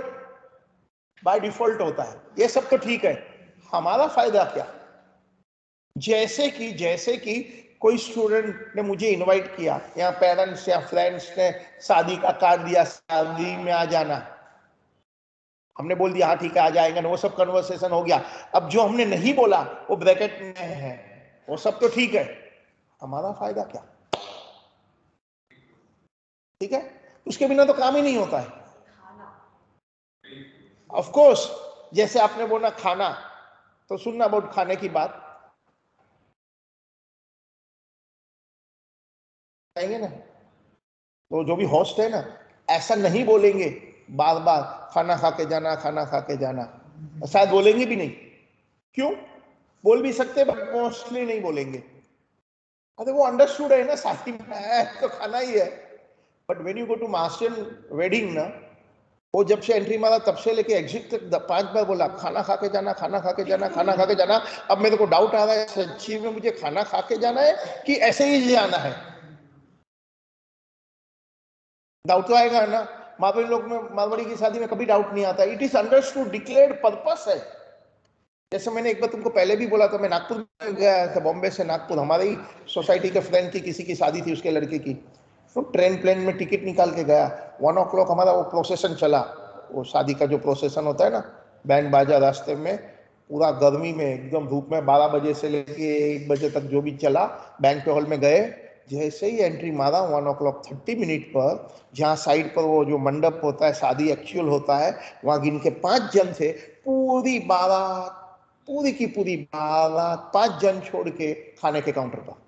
बाय डिफॉल्ट होता है। ये सब तो ठीक है, हमारा फायदा क्या? जैसे कि कोई स्टूडेंट ने मुझे इनवाइट किया, या पेरेंट्स या फ्रेंड्स ने शादी का कार्ड दिया, शादी में आ जाना, हमने बोल दिया हाँ ठीक है आ जाएंगे, वो सब कन्वर्सेशन हो गया। अब जो हमने नहीं बोला वो ब्रैकेट में है, वो सब तो ठीक है, हमारा फायदा क्या? ठीक है, उसके बिना तो काम ही नहीं होता है। ऑफ कोर्स, जैसे आपने बोला खाना, तो सुनना अबाउट खाने की बात आएंगे ना, तो जो भी होस्ट है ना, ऐसा नहीं बोलेंगे बार बार खाना खा के जाना, खाना खा के जाना, शायद बोलेंगे भी नहीं। क्यों? बोल भी सकते बट मोस्टली नहीं बोलेंगे। अरे वो अंडरस्टूड है ना, शादी में है तो खाना ही है। But when you go to master wedding ना, वो जब से एंट्री मारा तब से लेके एग्जिट तक 5 बार बोला खाना खा के जाना, खाना खा के जाना, खाना खा के जाना। अब मेरे को डाउट आ रहा है सच्ची में मुझे खाना खा के जाना है कि ऐसे ही जाना है। डाउट तो आएगा ना, मारवाड़ी लोग में, मारवाड़ी की शादी में कभी डाउट नहीं आता। It is understood, declared purpose है। जैसे मैंने एक बार तुमको पहले भी बोला था, मैं नागपुर में गया था, बॉम्बे से नागपुर, हमारी सोसाइटी के फ्रेंड की किसी की शादी थी, उसके लड़के की। तो ट्रेन प्लेन में टिकट निकाल के गया, 1 o'clock हमारा वो प्रोसेशन चला, वो शादी का जो प्रोसेशन होता है ना, बैंड बाजा रास्ते में, पूरा गर्मी में एकदम धूप में 12 बजे से लेके 1 बजे तक जो भी चला। बैंक्वेट हॉल में गए, जैसे ही एंट्री मारा 1 o'clock 30 मिनट पर, जहाँ साइड पर वो जो मंडप होता है, शादी एक्चुअल होता है, वहां गिन के 5 जन थे। पूरी बारात, पूरी की पूरी बारात 5 जन छोड़ के खाने के काउंटर पर।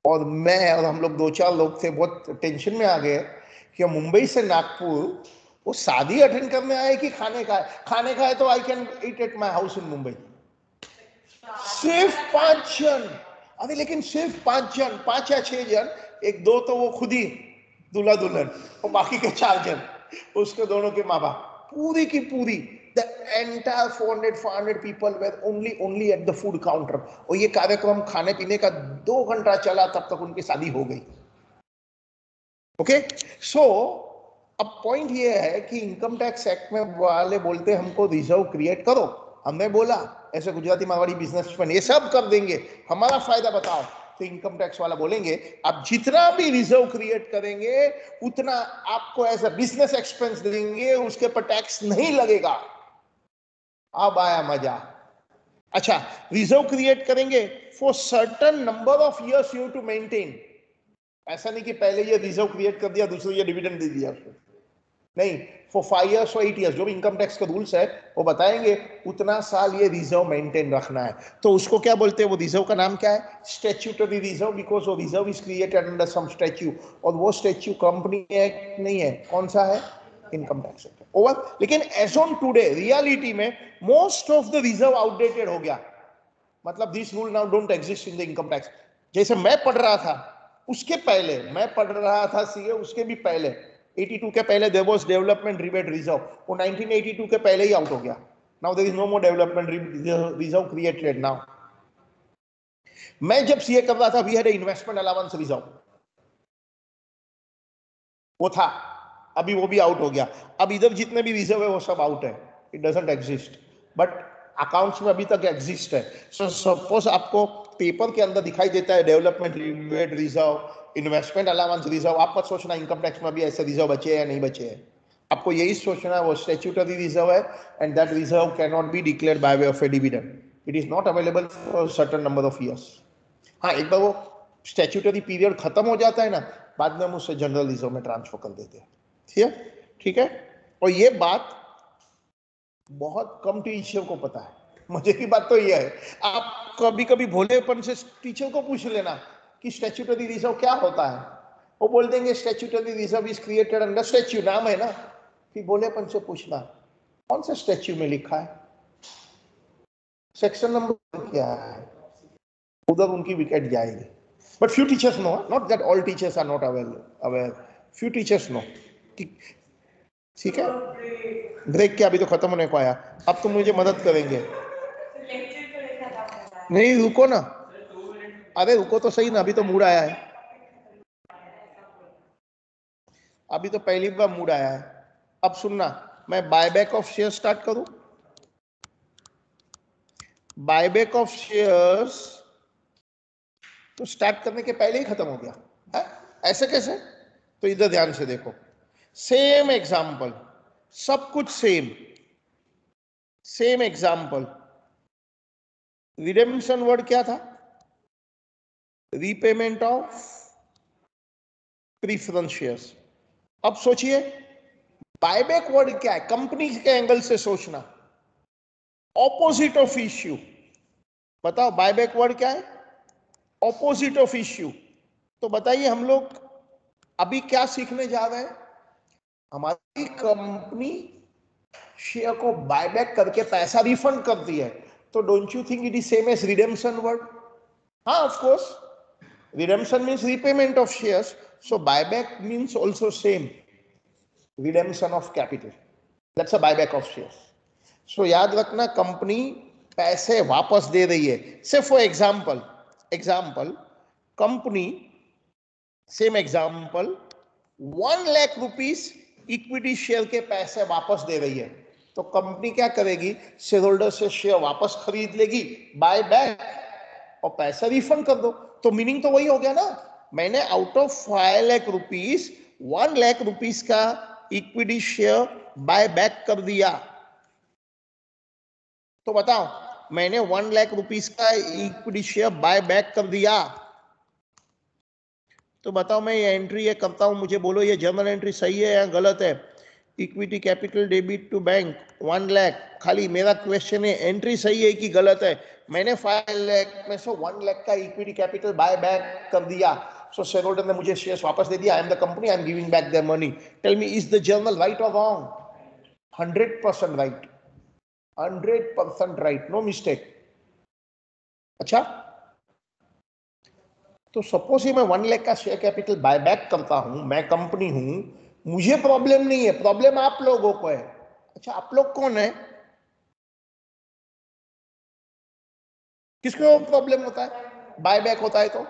और मैं और हम लोग 2-4 लोग थे, बहुत टेंशन में आ गए कि हम मुंबई से नागपुर वो शादी अटेंड करने आए कि खाने का है। खाने का है तो I can eat at my house in Mumbai. सिर्फ 5 जन, अभी लेकिन सिर्फ 5 जन, 5 या 6 जन, 1-2 तो वो खुद ही दूल्हा दुल्हन, और बाकी के 4 जन उसके दोनों के माँ बाप। पूरी की पूरी the entire 400 people were only at the food counter। और ये कार्यक्रम खाने पीने का 2 घंटा चला, तब तक उनकी शादी हो गई। ओके, सो अब पॉइंट ये है कि इनकम टैक्स एक्ट में वाले बोलते हैं हमको रिजर्व क्रिएट करो। हमने बोला ऐसे गुजराती मारवाड़ी बिजनेसमैन ये सब कर देंगे, हमारा फायदा बताओ। तो इनकम टैक्स वाला बोलेंगे आप जितना भी रिजर्व क्रिएट करेंगे उतना आपको एज अ बिजनेस एक्सपेंस देंगे, उसके पर टैक्स नहीं लगेगा। अब आया मजा। अच्छा, रिजर्व क्रिएट करेंगे for certain number of years you to maintain. ऐसा नहीं कि पहले ये रिजर्व क्रिएट कर दिया, दूसरे ये डिविडेंड दे दिया उसको, नहीं। फॉर 5 years और 8 years जो भी इनकम टैक्स का रूल्स है वो बताएंगे उतना साल ये रिजर्व मेंटेन रखना है। तो उसको क्या बोलते हैं, वो रिजर्व का नाम क्या है? स्टैट्यूटरी रिजर्व, बिकॉज वो reserve is created under some statute, और वो स्टैच्यू कंपनी एक्ट नहीं है। कौन सा है? Income tax act. ओवर। लेकिन एज ऑन टुडे रियलिटी में most of the reserve outdated हो गया, मतलब this rule now don't exist in the income tax. जैसे मैं पढ़ रहा था उसके पहले, मैं पढ़ रहा था सीए, उसके भी पहले 82 के पहले there was development rebate reserve, वो 1982 के पहले ही आउट हो गया। Now there is no more development reserve created now. मैं जब सीए कर रहा था we had investment allowance reserve, वो था, अभी वो भी आउट हो गया। अब इधर जितने भी रिजर्व है वो सब आउट है, it doesn't exist, but accounts में अभी तक एग्जिस्ट है। सो सपोज आपको पेपर के अंदर दिखाई देता है development reserve, investment allowance reserve, आप मत सोचना इनकम टैक्स में भी ऐसे रिजर्व बचे हैं या नहीं बचे हैं। आपको यही सोचना है वो स्टैट्यूटरी रिजर्व है, and that reserve can not be declared by way of A dividend, it is not available for certain number of years. हाँ, एक बार वो स्टैट्यूटरी पीरियड खत्म हो जाता है ना, बाद में हम उससे जनरल रिजर्व में ट्रांसफर कर देते हैं। ठीक है, ठीक है। और ये बात बहुत कम टीचर को पता है। मजे की बात तो ये है, आप कभी कभी भोलेपन से टीचर को पूछ लेना कि स्टैट्यूटरी रिजर्व क्या होता है, वो बोल देंगे statutory reserve is created under statue, नाम है ना। फिर भोलेपन से पूछना कौन सा स्टैच्यू में लिखा है, सेक्शन नंबर क्या है, उधर उनकी विकेट जाएगी। But few teachers know, not that all teachers are not aware, few teachers know. ठीक है, ब्रेक क्या, अभी तो खत्म होने को आया, अब तुम मुझे मदद करेंगे। नहीं रुको ना, अरे रुको तो सही ना, अभी तो मूड आया है, अभी तो पहली बार मूड आया है। अब सुनना, मैं बायबैक ऑफ शेयर स्टार्ट करूं। बायबैक ऑफ शेयर्स तो स्टार्ट करने के पहले ही खत्म हो गया है? ऐसे कैसे? तो इधर ध्यान से देखो, सेम एग्जाम्पल, सब कुछ same, same example. Redemption word क्या था? Repayment of preference shares. अब सोचिए बायबैक वर्ड क्या है? कंपनी के एंगल से सोचना, ऑपोजिट ऑफ इश्यू। बताओ बायबैक वर्ड क्या है? Opposite of issue. तो बताइए हम लोग अभी क्या सीखने जा रहे हैं? हमारी कंपनी शेयर को बायबैक करके पैसा रिफंड करती है, तो don't you think it is same as redemption word? हाँ of course, redemption means repayment of shares, so buyback means also same, redemption of capital, that's a buyback of shares. So याद रखना, company पैसे वापस दे रही है। से for example company, same example, 1 lakh rupees equity share के पैसे वापस दे रही है, तो कंपनी क्या करेगी? शेयर होल्डर से शेयर वापस खरीद लेगी, बाय बैक, और पैसा रिफंड कर दो। तो मीनिंग तो वही हो गया ना, मैंने out of 5 lakh rupees 1 lakh rupees का इक्विटी शेयर बाय बैक कर दिया। तो बताओ, मैंने 1 लाख रुपीस का इक्विटी शेयर बाय बैक कर दिया, तो बताओ मैं ये एंट्री ये करता हूं, मुझे बोलो ये जर्नल एंट्री सही है या गलत है? Equity capital debit to bank 1 lakh, खाली मेरा क्वेश्चन है एंट्री सही है कि गलत है? मैंने 5 लाख में से 1 लाख का इक्विटी कैपिटल बाय बैक कर दिया, सो शेयर होल्डर ने मुझे शेयर्स वापस दे दिया, I am the company, I am giving back their money. Tell me, is the journal right और wrong? 100% right, 100% right, no mistake. अच्छा, तो सपोज ये मैं 1 लाख का शेयर कैपिटल बायबैक करता हूं, मैं कंपनी हूं, मुझे प्रॉब्लम नहीं है, प्रॉब्लम आप लोगों को है। अच्छा, आप लोग कौन है? किसको प्रॉब्लम होता है बायबैक होता है? तो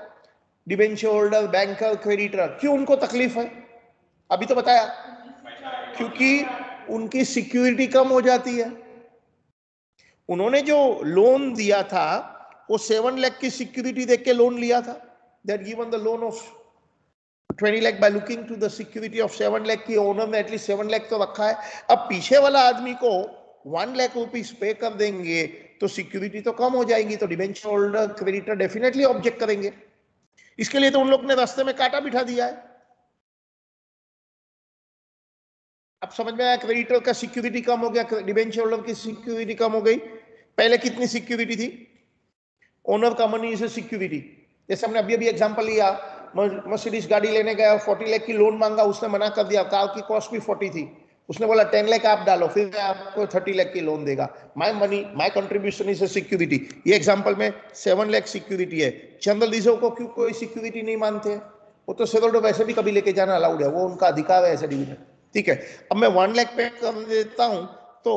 डिबेंचर होल्डर, बैंकर, क्रेडिटर, क्यों उनको तकलीफ है? अभी तो बताया, क्योंकि उनकी सिक्योरिटी कम हो जाती है। उन्होंने जो लोन दिया था वो 7 लाख की सिक्योरिटी देख के लोन लिया था, that given the loan of 20 lakh by looking to the security of 7 lakh की ओनर ने एटलीस्ट 7 लाख तो रखा है। अब पीछे वाला आदमी को 1 लाख रुपीस पे कर देंगे तो सिक्योरिटी तो कम हो जाएगी, तो debenture holder, creditor definitely object करेंगे। इसके लिए तो उन लोग ने रास्ते में कांटा बिठा दिया है। अब समझ में आया? क्रेडिटर का सिक्योरिटी कम हो गया, डिबेंचर होल्डर की सिक्योरिटी कम हो गई। पहले कितनी सिक्योरिटी थी? ओनर का मनी इज सिक्योरिटी। जैसे हमने अभी एग्जांपल लिया, मर्सिडीज गाड़ी लेने गया, 40 लाख की लोन मांगा, उसने मना कर दिया, कार की कॉस्ट भी 40 थी, उसने बोला 10 लाख आप डालो, फिर मैं आपको 30 लाख की लोन देगा, my money, my contribution is security. ये एग्जांपल में 7 लाख सिक्योरिटी है। जनरल रिजर्व को क्यों कोई सिक्योरिटी नहीं मानते हैं? वो तो शेयर होल्डर वैसे भी कभी लेके जाना अलाउड है, वो उनका अधिकार है ऐसे डिविडेंड। ठीक है, अब मैं 1 लाख पे कर देता हूं, तो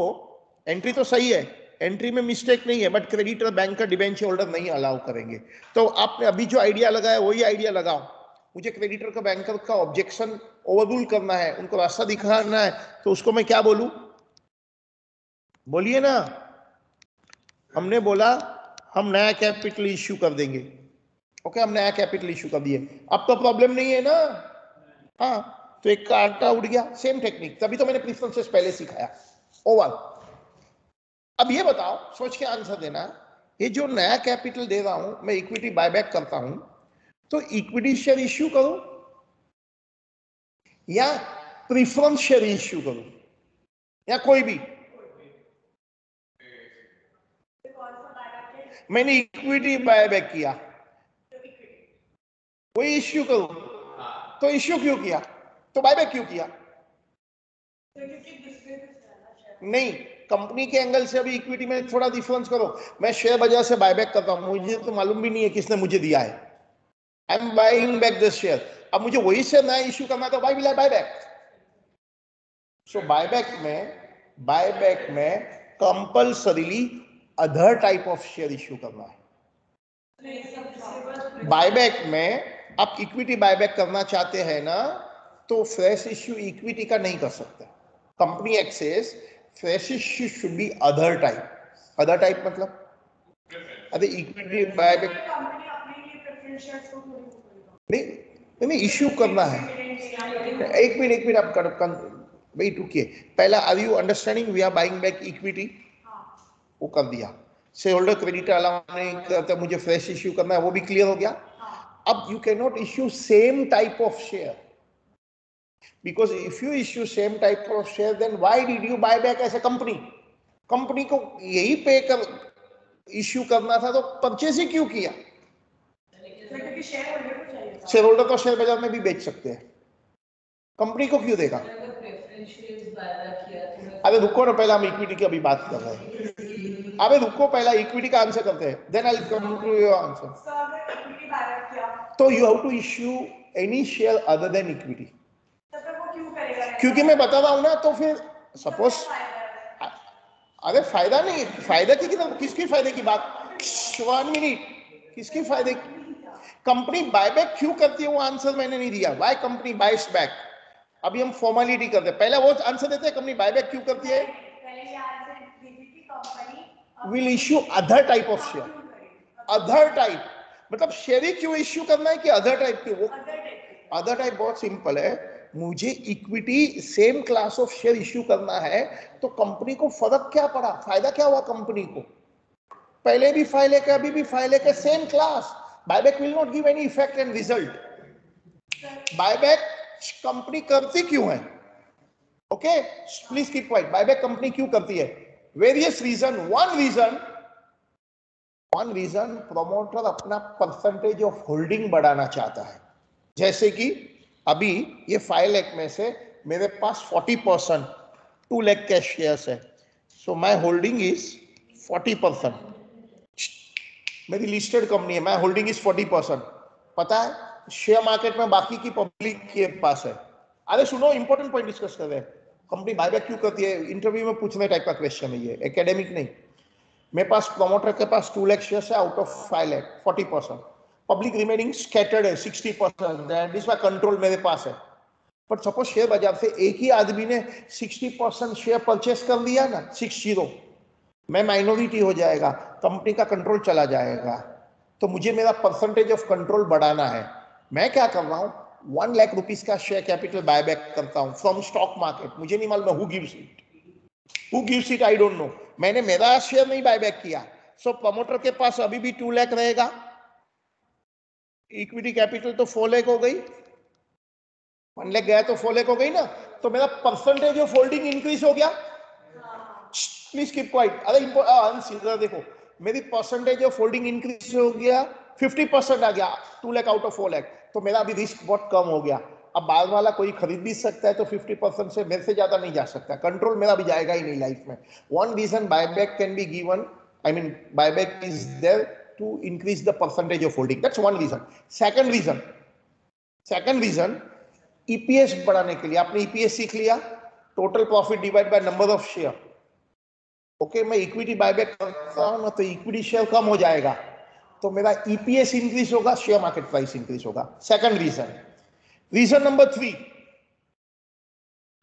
एंट्री तो सही है, एंट्री में मिस्टेक नहीं है, but creditor, banker, debenture holder नहीं अलाउ करेंगे। तो आपने अभी जो आइडिया लगाया वही आइडिया लगाओ। मुझे क्रेडिटर का, बैंकर का ऑब्जेक्शन ओवररूल करना है, उनको रास्ता दिखाना है, तो उसको मैं क्या बोलूं? बोलिए ना। हमने बोला हम नया कैपिटल इश्यू कर देंगे। ओके, हम नया कैपिटल इश्यू कर दिए, अब तो प्रॉब्लम नहीं है ना? हाँ, तो एक कांटा उड़ गया। सेम टेक्निक, तभी तो मैंने प्रेफरेंसेस पहले सिखाया। ओवर। अब ये बताओ, सोच के आंसर देना, ये जो नया कैपिटल दे रहा हूं मैं, इक्विटी बायबैक करता हूं, तो इक्विटी शेयर इश्यू करूं या प्रीफरेंस शेयर इश्यू करूं, या कोई भी? मैंने इक्विटी बायबैक किया, वही इश्यू करूं? तो इश्यू क्यों किया? तो बायबैक क्यों किया? नहीं, कंपनी के एंगल से अभी इक्विटी में थोड़ा डिफरेंस करो। मैं शेयर बाजार से बायबैक करता हूं, मुझे तो मालूम भी नहीं है किसने मुझे दिया है, I am buying back this share. अब मुझे वही शेयर नया इश्यू करना, तो बाय बैक। सो बायबैक में compulsorily other type of share issue करना है। बायबैक में आप इक्विटी बायबैक करना चाहते हैं ना, तो फ्रेश इश्यू इक्विटी का नहीं कर सकते. Company excess fresh issue should be other type. Other type मतलब अरे इक्विटी बायबैक कंपनी अपने लिए प्रेफरेंस शेयर्स को थोड़ी करेगा. नहीं, नहीं इश्यू करना है. एक मिनट आप कर वेट रुकिए. पहला are you understanding we are buying back equity, वो कर दिया. शेयर होल्डर क्रेडिट अलाउ नहीं करता, मुझे फ्रेश इश्यू करना है, वो भी क्लियर हो गया. अब you can not issue same type of share, because if you issue same type of share then why did you buy back as a company. Company को यही पे कर इश्यू करना था तो परचेज ही क्यों किया. क्योंकि शेयर होल्डर को चाहिए था. शेयर होल्डर तो शेयर बाजार में भी बेच सकते हैं, कंपनी को क्यों देगा. अरे रुको ना, पहले हम इक्विटी की अभी बात कर रहे हैं. अबे रुको, पहला इक्विटी का आंसर करते हैं, then I will come to your answer. So अगर इक्विटी बायबैक किया तो you have to issue any share other than equity. तब तक वो क्यों करेगा? क्योंकि मैं बता रहा हूं ना, तो फिर सपोज अरे फायदा नहीं, फायदा की किसकी फायदे की बात. 1 मिनट, किसकी फायदे की. कंपनी बायबैक क्यों करती है वो आंसर मैंने नहीं दिया. Why company buys back. अभी हम फॉर्मेलिटी करते हैं, पहले वो आंसर देते हैं कंपनी बायबैक क्यों करती है. पहले ये आंसर दीजिए कि company will issue other type of share. Other type मतलब शेयर ही क्यों इश्यू करना है कि अदर टाइप की. वो अदर टाइप बहुत सिंपल है. मुझे equity same class of share issue करना है, तो कंपनी को फर्क क्या पड़ा, फायदा क्या हुआ कंपनी को. पहले भी फाइल है, अभी भी फाइल है, same class. Buyback will not give any effect and result. Buyback company करती क्यों है. Okay please keep quiet. Buyback company क्यों करती है. Various reason. One reason promoter अपना परसेंटेज ऑफ होल्डिंग बढ़ाना चाहता है. जैसे कि अभी ये 5 लाख में से मेरे पास 40% 2 लाख के शेयर्स है, सो माय होल्डिंग इज 40%. मेरी लिस्टेड कंपनी है, माय होल्डिंग इज 40%. पता है शेयर मार्केट में बाकी की पब्लिक के पास है. अरे सुनो, इंपॉर्टेंट पॉइंट डिस्कस कर रहे हैं. कंपनी बायबैक क्यों करती है, इंटरव्यू में पूछने टाइप का क्वेश्चन है ये, एकेडमिक नहीं. मेरे पास प्रमोटर के पास 2 लाख शेयर्स है out of 5 lakh, 40%. Public remaining scattered है 60%. दैट इज माय कंट्रोल मेरे पास है. बट सपोज शेयर बाजार से एक ही आदमी ने 60% शेयर परचेस कर लिया ना, 60, मैं माइनॉरिटी हो जाएगा, कंपनी का कंट्रोल चला जाएगा. तो मुझे मेरा परसेंटेज ऑफ कंट्रोल बढ़ाना है. मैं क्या कर रहा हूं, 1 लाख रुपीस का शेयर कैपिटल बायबैक करता हूं फ्रॉम स्टॉक मार्केट. मुझे नहीं मालूम who gives it, I don't know. मैंने मेरा शेयर नहीं बायबैक किया, सो प्रमोटर के पास अभी भी 2 लाख रहेगा. इक्विटी कैपिटल तो 4 लाख हो गई, 1 लाख गया तो 4 लाख हो गई ना. तो मेरा परसेंटेज ऑफ होल्डिंग इंक्रीज हो गया. Please keep quite. अरे देखो, मेरी परसेंटेज ऑफ होल्डिंग इंक्रीज हो गया, 50% आ गया, 2 लाख आउट ऑफ 4 लाख. तो मेरा अभी रिस्क बहुत कम हो गया. अब बाद वाला कोई खरीद भी सकता है, तो 50% से मेरे से ज्यादा नहीं जा सकता. कंट्रोल मेरा भी जाएगा ही नहीं लाइफ में. One reason buyback can be given, I mean buyback is there to increase the percentage of holding. That's one reason. Second reason, EPS बढ़ाने के लिए. आपने EPS सीख लिया, total profit divide by number of share. Okay, मैं equity buyback करता हूं ना, तो इक्विटी शेयर कम हो जाएगा, तो मेरा EPS इंक्रीज होगा, शेयर मार्केट प्राइस इंक्रीज होगा. सेकंड रीजन नंबर 3,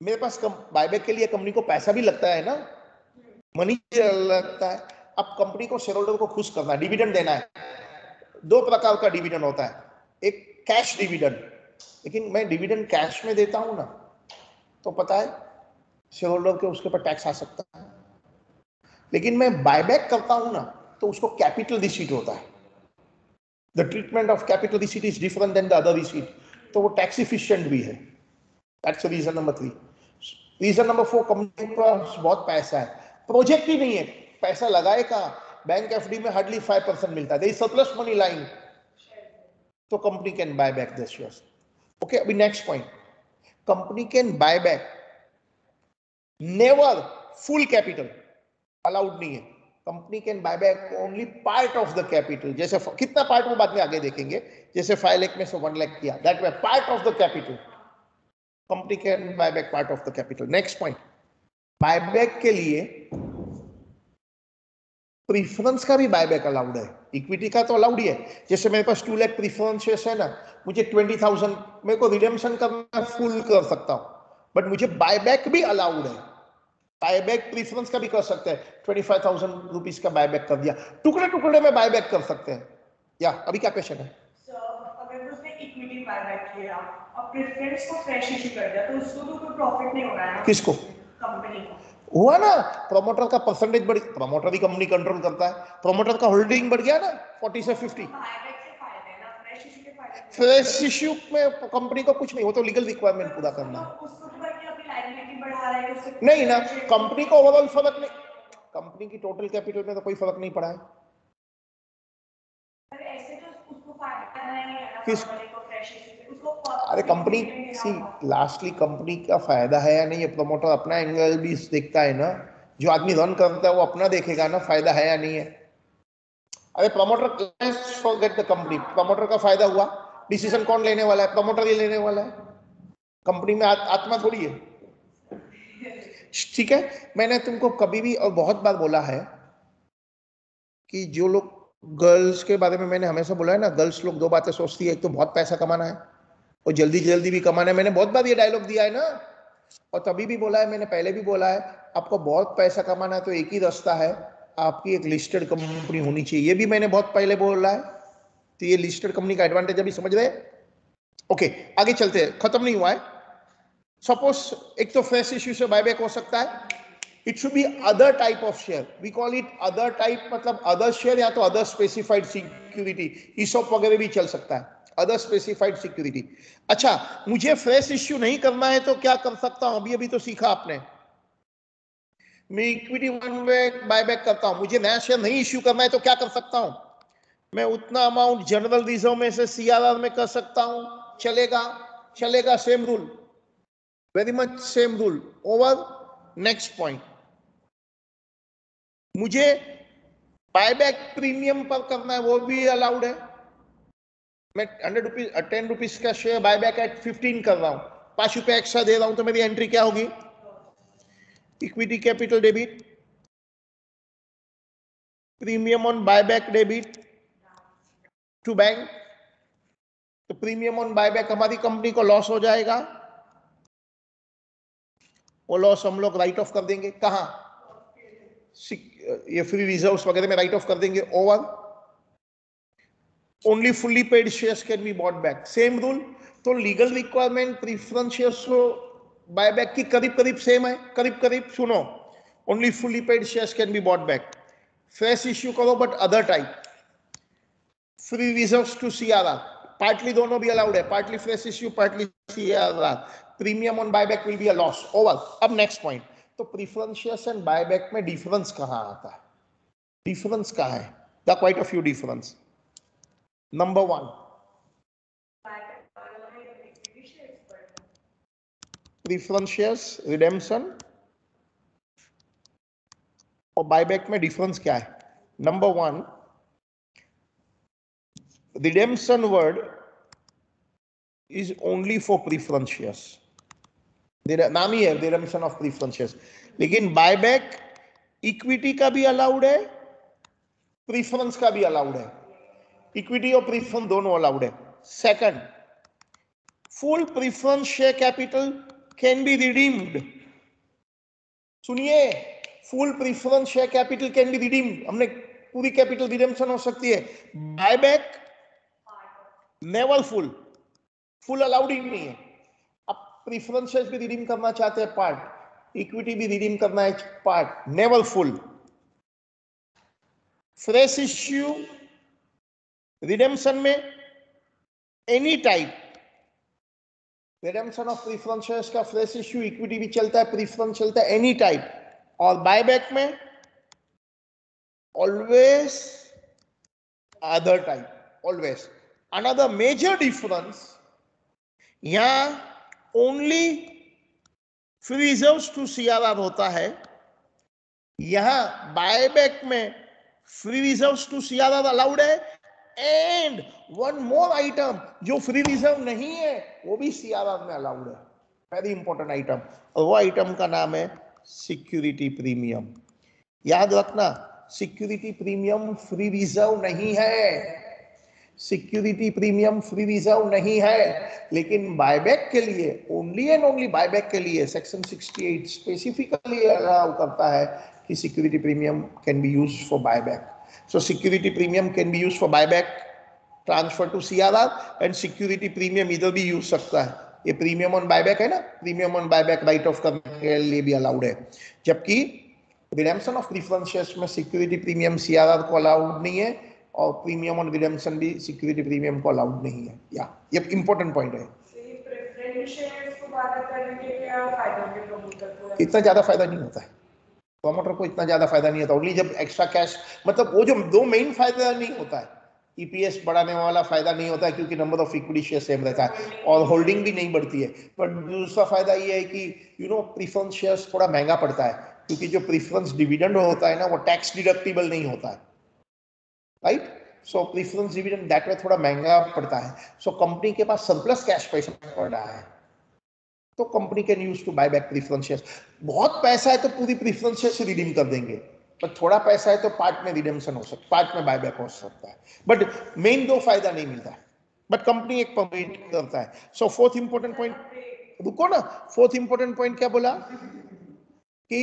मेरे पास बायबैक के लिए कंपनी को पैसा भी लगता है ना, मनी लगता है. अब कंपनी को शेयर होल्डर को खुश करना है, डिविडेंड देना है. 2 प्रकार का डिविडेंड होता है, एक कैश डिविडेंड. लेकिन मैं डिविडेंड कैश में देता हूं ना, तो पता है शेयर होल्डर के उसके ऊपर टैक्स आ सकता है. लेकिन मैं बायबैक करता हूं ना, तो उसको कैपिटल रिसीट होता है. The treatment of capital receipt is different than the other receipt, तो वो टैक्स इफिशिएंट भी है. That's reason number 3. Reason number 4, company के पास बहुत पैसा है, प्रोजेक्ट ही नहीं है, पैसा लगाए का, बैंक एफडी में हार्डली 5% मिलता है, सरप्लस मनी लाइन, तो company can buy back the shares. Okay, अभी next point, company can buy back, never full capital allowed नहीं है. Company can buy back only part of the capital. जैसे कितना part वो बाद में आगे देखेंगे, जैसे 5 लाख में से 1 लाख किया, that way part of the capital. Company can buy back part of the capital. Next point, buyback के लिए प्रीफरेंस का भी बायबैक अलाउड है, इक्विटी का तो अलाउड ही है। जैसे मेरे पास 2 लाख प्रीफरेंस शेयर्स है ना, मुझे 20,000 मेरे को रिडेम्पशन करना फुल कर सकता हूं, बट मुझे बायबैक भी अलाउड है। बायबैक प्रीफरेंस का भी कर सकते हैं, 25,000 रुपीज का बायबैक कर दिया, टुकड़े टुकड़े में बायबैक कर सकते हैं। या अभी क्या क्वेश्चन है? अगर उसने इक्विटी बायबैक किया और प्रेफरेंस को फ्रेश इशू कर दिया तो उसको तो कोई प्रॉफिट नहीं होगा ना? किसको? कंपनी को हुआ ना, प्रमोटर का परसेंटेज बढ़, प्रमोटर ही कंपनी कंट्रोल करता है, प्रमोटर का होल्डिंग बढ़ गया ना 40 से 50। बायबैक से फायदा है ना, फ्रेश इशू के फायदे नहीं। फ्रेश इश्यू में कंपनी को कुछ नहीं, वो तो लीगल रिक्वायरमेंट पूरा करना है। उसको तो करके अपनी लायबिलिटी बढ़ा रहा है उससे नहीं ना, कंपनी को ओवरऑल फर्क नहीं, कंपनी की टोटल कैपिटल में तो कोई फर्क नहीं पड़ा है। ऐसे तो उसको फायदा नहीं है ना किस? कंपनी को फ्रेश इशू से उसको अरे कंपनी सी लास्टली कंपनी का फायदा है या नहीं, ये प्रमोटर अपना एंगल भी देखता है ना, जो आदमी रन करता है वो अपना देखेगा ना, फायदा है या नहीं है। अरे promoter forget the company, promoter का फायदा हुआ, डिसीजन कौन लेने वाला है? प्रमोटर ही लेने वाला है, कंपनी में आत्मा थोड़ी है। ठीक है, मैंने तुमको कभी भी और बहुत बार बोला है कि जो लोग गर्ल्स के बारे में मैंने हमेशा बोला है ना, गर्ल्स लोग 2 बातें सोचती है, एक तो बहुत पैसा कमाना है और जल्दी जल्दी भी कमाना है। मैंने बहुत बार ये डायलॉग दिया है ना, और तभी भी बोला है, मैंने पहले भी बोला है, आपको बहुत पैसा कमाना है तो एक ही रास्ता है, आपकी एक लिस्टेड कंपनी होनी चाहिए। ये भी मैंने बहुत पहले बोला है, तो ये लिस्टेड कंपनी का एडवांटेज अभी समझ रहे? ओके, आगे चलते हैं, खत्म नहीं हुआ है। सपोज एक तो फ्रेश इश्यू से बायबैक हो सकता है, it should be other type of share, we call it other type, मतलब अदर शेयर या तो अदर स्पेसिफाइड सिक्योरिटी, ईसॉप वगैरह भी चल सकता है, अदर स्पेसिफाइड सिक्योरिटी। अच्छा, मुझे फ्रेश इश्यू नहीं करना है तो क्या कर सकता हूं? अभी अभी तो सीखा आपने, मैं इक्विटी में बायबैक करता हूं, मुझे नया शेयर नहीं इश्यू करना है तो क्या कर सकता हूं? मैं उतना अमाउंट जनरल रिजर्व में से सीआरआर में कर सकता हूं, चलेगा? चलेगा, same rule, very much same rule. Over, next point, मुझे बायबैक प्रीमियम पर करना है, वो भी अलाउड है। मैं 100 रुपीज 10 रुपीज का शेयर बायबैक एट 15 कर रहा हूं, 5 रुपए एक्स्ट्रा दे रहा हूं, तो मेरी एंट्री क्या होगी? Equity capital debit, premium on buyback debit to bank, तो प्रीमियम ऑन बायबैक हमारी कंपनी को लॉस हो जाएगा, वो लॉस हम लोग राइट ऑफ कर देंगे। कहां? ये फ्री रिजर्व्स वगैरह में राइट ऑफ कर देंगे। Over, only fully paid shares can be bought back, same rule. तो legal requirement preference shares buyback की करीब करीब सेम है, करीब करीब। सुनो, only fully paid shares can be bought back, fresh issue करो but other type, free reserves to CRR, partly दोनों भी अलाउड है, partly fresh issue, partly CRR, premium on buyback will be a loss. Over. अब next point, तो preference shares and buyback में difference कहां आता है? डिफरेंस कहां है? The quite a few difference. Number 1, preference shares redemption और बायबैक में डिफरेंस क्या है? Number 1, redemption word is only for preference shares, नाम ही है रिडेम्पशन ऑफ प्रीफरेंस शेयर्स, लेकिन बायबैक इक्विटी का भी अलाउड है, प्रीफरेंस का भी अलाउड है, इक्विटी और प्रीफरेंस दोनों अलाउड है। Second, full preference share capital can be redeemed, सुनिए, full preference share capital can be redeemed, हमने पूरी कैपिटल रिडेम्पशन हो सकती है। Buyback never full, full allowed ही नहीं है। अब प्रीफरेंस शेयर्स भी रिडीम करना चाहते हैं पार्ट, इक्विटी भी रिडीम करना है part, never full. Fresh issue redemption में any type, redemption of preference shares का फ्रेश इश्यू इक्विटी भी चलता है, प्रीफरेंस चलता है, एनी टाइप। और बायबैक में always other type, always. Another major difference, यहां only free reserves to CRR होता है, यहां बायबैक में free reserves to CRR allowed है, एंड वन मोर आइटम, जो फ्री रिजर्व नहीं है वो भी सीआरआर में अलाउड है, वेरी इंपॉर्टेंट आइटम, और वो आइटम का नाम है सिक्योरिटी प्रीमियम। याद रखना, सिक्योरिटी प्रीमियम फ्री रिजर्व नहीं है, सिक्योरिटी प्रीमियम फ्री रिजर्व नहीं है, लेकिन बायबैक के लिए ओनली एंड ओनली बायबैक के लिए सेक्शन 68 स्पेसिफिकली अलाउ करता है कि security premium can be used for buyback. So security premium can be used for buyback, transfer to CRR and security premium इधर भी यूज सकता है. ये प्रीमियम ऑन बायबैक है ना, premium on buyback right of करने के लिए भी अलाउड है, जबकि रिडेम्पशन ऑफ प्रीफरेंस शेयर्स में सिक्योरिटी प्रीमियम सीआरआर को अलाउड नहीं है और प्रीमियम ऑन रिडेम्पशन भी सिक्योरिटी प्रीमियम को अलाउड नहीं है. या ये इंपॉर्टेंट पॉइंट है. प्रेफरेंस शेयर्स को बात करने के क्या फायदा है प्रमोटर को? इतना ज्यादा फायदा नहीं होता है प्रमोटर को, इतना ज्यादा फायदा नहीं होता. ओनली जब एक्स्ट्रा कैश, मतलब वो जो दो मेन फायदा नहीं होता है, ईपीएस बढ़ाने वाला फायदा नहीं होता है क्योंकि number of equity share same रहता है और होल्डिंग भी नहीं बढ़ती है. बट दूसरा फायदा ये है कि प्रीफरेंस शेयर्स थोड़ा महंगा पड़ता है क्योंकि जो प्रीफरेंस डिविडेंड होता है ना वो टैक्स डिडक्टिबल नहीं होता है, right. So preference dividend that way थोड़ा महंगा पड़ता है. सो कंपनी के पास सरप्लस कैश पैसा पड़ रहा है तो company can use to buy back preference shares. बहुत पैसा है तो पूरी प्रीफरेंस शेयर्स रिडीम कर देंगे, पर थोड़ा पैसा है तो पार्ट में रिडेम्पशन हो सकता, पार्ट में बायबैक हो सकता है. बट मेन दो फायदा नहीं मिलता है, बट कंपनी एक परमिट करता है. सो फोर्थ इंपॉर्टेंट पॉइंट, रुको ना, फोर्थ इंपॉर्टेंट पॉइंट क्या बोला कि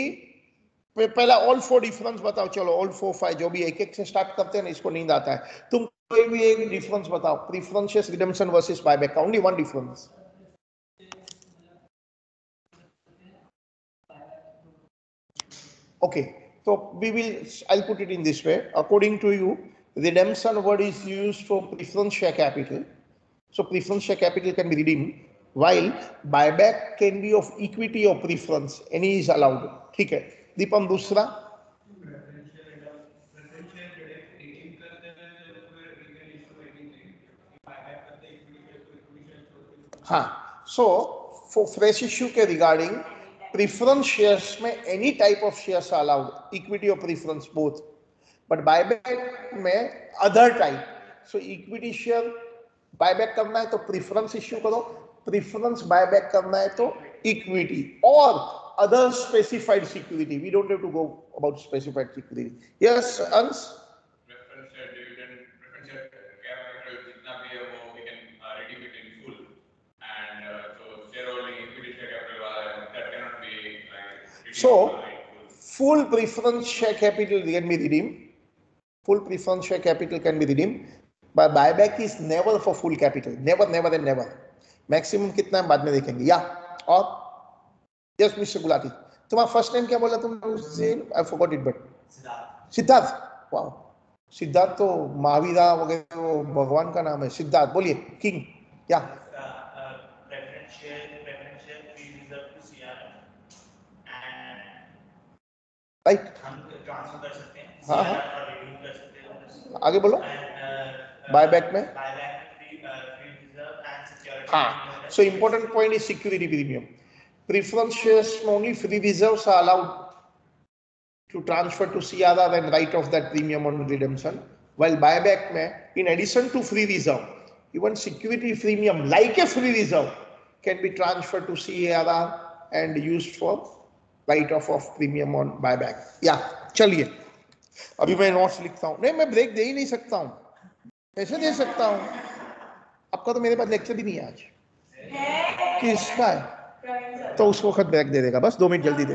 पहला ऑल फोर डिफरेंस बताओ. चलो ऑल 4 5 जो भी एक एक से स्टार्ट करते हैं ना, इसको नींद आता है. तुम कोई भी एक डिफरेंस बताओ preference shares redemption versus buyback का, only one difference. Okay, so I'll put it in this way. According to you, redemption word is used for preference share capital. So preference share capital can be redeemed, while buyback can be of equity or preference. Any is allowed. ठीक है. दीपम दूसरा. हाँ. So for fresh issue के regarding preference shares में any type of shares are allowed, equity or preference both, but buyback में other type. So equity share buyback करना है तो preference issue करो, preference buyback करना है तो equity or other specified security. We don't have to go about specified security. Yes, Ans? Preference share dividend, preference share capital जितना भी है वो we can redeem it in full, and so shareholding equity share capital that cannot be like. So full preference share capital can be redeemed. Full preference share capital can be redeemed, but buyback is never for full capital. Never, never and never. Maximum कितना है बाद में देखेंगे. या और yes mister Gulati, तुम्हारा first name क्या बोला तुमने? I forgot it but Siddharth. Wow, Siddharth तो महावीरा वगैरह वो भगवान का नाम है. सिद्धार्थ बोलिए. किंग क्या? preference share free reserve to CRR and right. हम ट्रांसफर कर सकते हैं. हाँ, CRR और रिडीम कर सकते हैं. आगे बोलो. बायबैक में free reserve and security. हाँ. So important point is security premium. Preference shares only free reserves are allowed to transfer to CRR and write off that premium on redemption, while buyback में in addition to free reserve, even security premium like a free reserve can be transferred to CRR and used for write off of premium on buyback. या चलिए अभी मैं notes लिखता हूँ. नहीं मैं break दे ही नहीं सकता हूँ. कैसे दे सकता हूँ? आपका तो मेरे पास लेक्चर भी नहीं है आज. किसका है? तो उसको वक्त ब्रेक दे देगा. बस 2 मिनट जल्दी दे.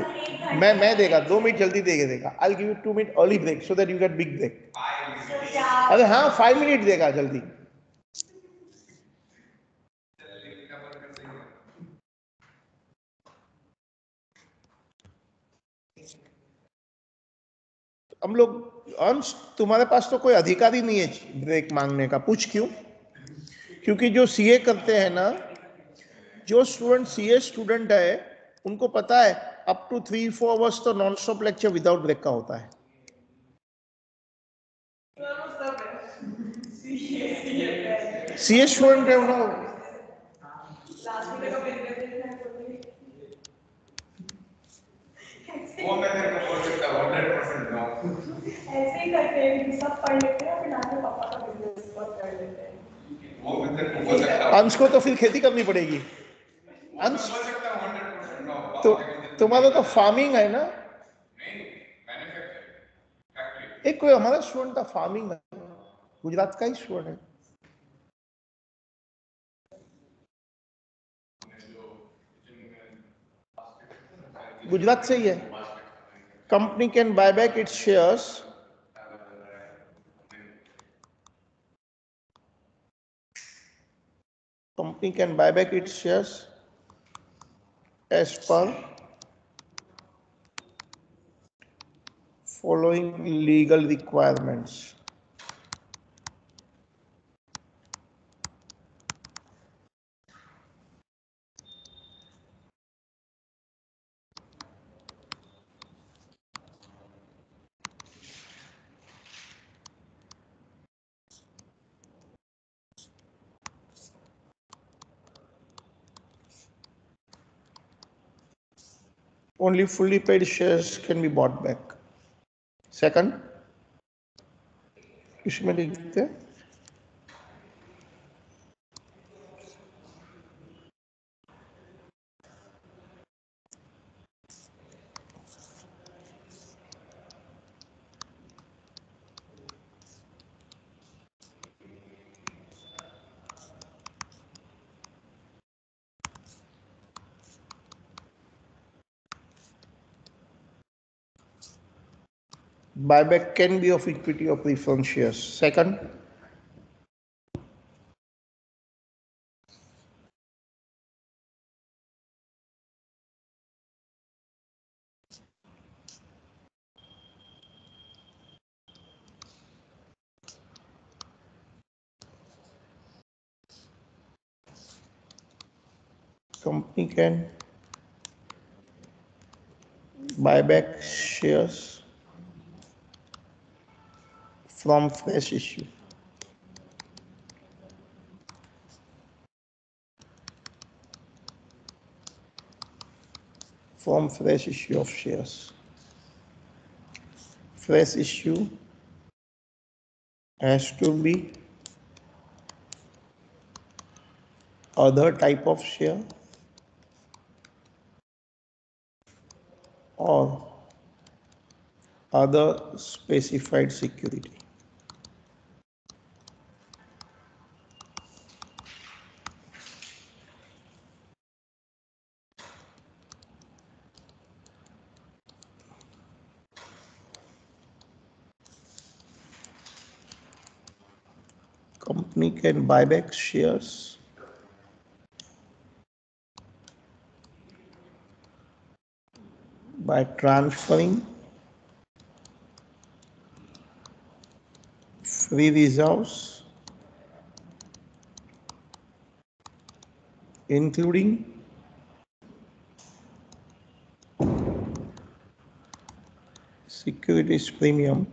मैं देगा 2 मिनट जल्दी दे देगा. I'll give you 2 minute early break so that you get big break. अरे हाँ 5 मिनट देगा जल्दी. हम लोग अंश, तुम्हारे पास तो कोई अधिकारी नहीं है ब्रेक मांगने का. पूछ क्यों? क्योंकि जो सीए करते हैं ना, जो स्टूडेंट सीए स्टूडेंट है उनको पता है अप टू 3-4 आवर्स तो non stop lecture without break का होता है. सीए स्टूडेंट है उन्होंने वो मैं तेरे को बोल सकता हूँ 100% नो. ऐसे ही करते हैं, सब पढ़ लेते हैं फिर आगे पापा का बिजनेस कर लेते हैं. वो मैं तेरे को बोल सकता हूँ. अंश को तो फिर खेती करनी पड़ेगी. अंश बोल सकता हूँ 100% नो. तो तुम्हारा तो फार्मिंग है ना. नहीं, मैन्युफैक्चरिंग फैक्ट्री. एक कोई हमारा स्टूडेंट था फार्मिंग में, गुजरात का ही स्टूडेंट है, गुजरात से ही है. Company can buy back it's shares company can buy back its shares as per following legal requirements. Only fully paid shares can be bought back. Second, इसमें लिखते हैं buyback can be of equity or preference shares. Second, company can buy back shares from fresh issue. From fresh issue of shares. Fresh issue has to be other type of share or other specified security. Company can buy back shares by transferring free reserves, including securities premium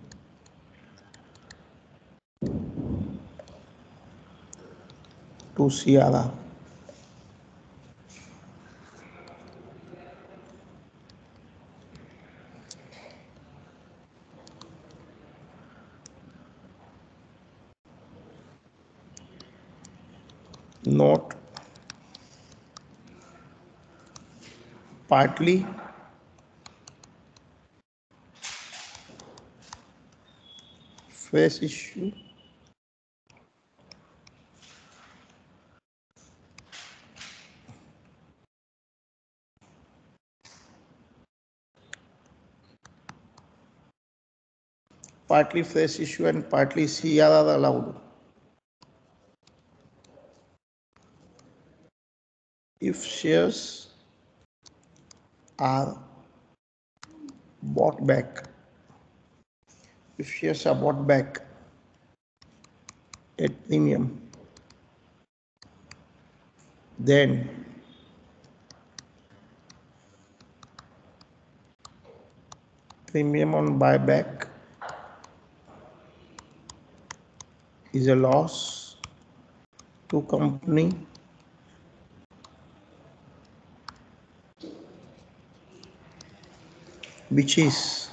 to Sierra. Note: partly fresh issue and partly CR are allowed if shares are bought back. If shares are bought back at premium, then premium on buyback is a loss to company which is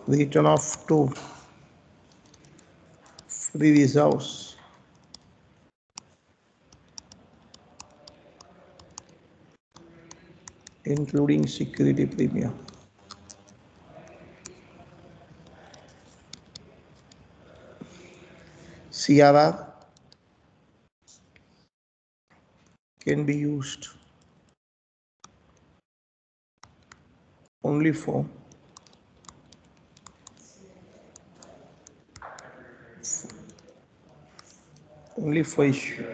written off to free reserves including security premium. CRR can be used only for issue.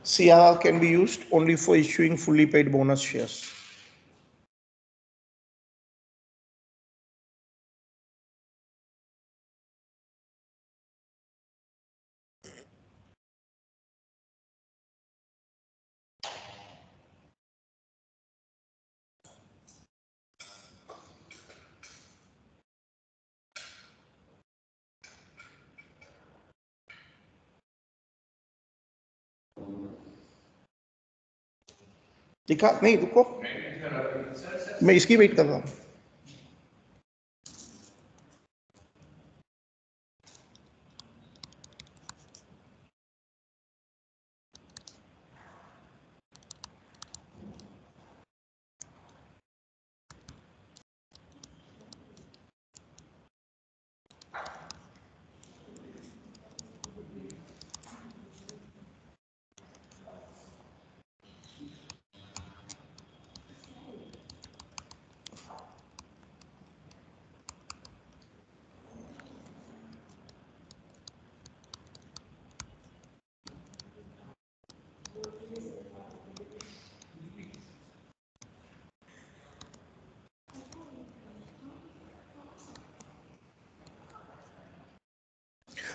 CRR can be used only for issuing fully paid bonus shares. दिखा नहीं, रुको, मैं इसकी wait कर रहा हूं.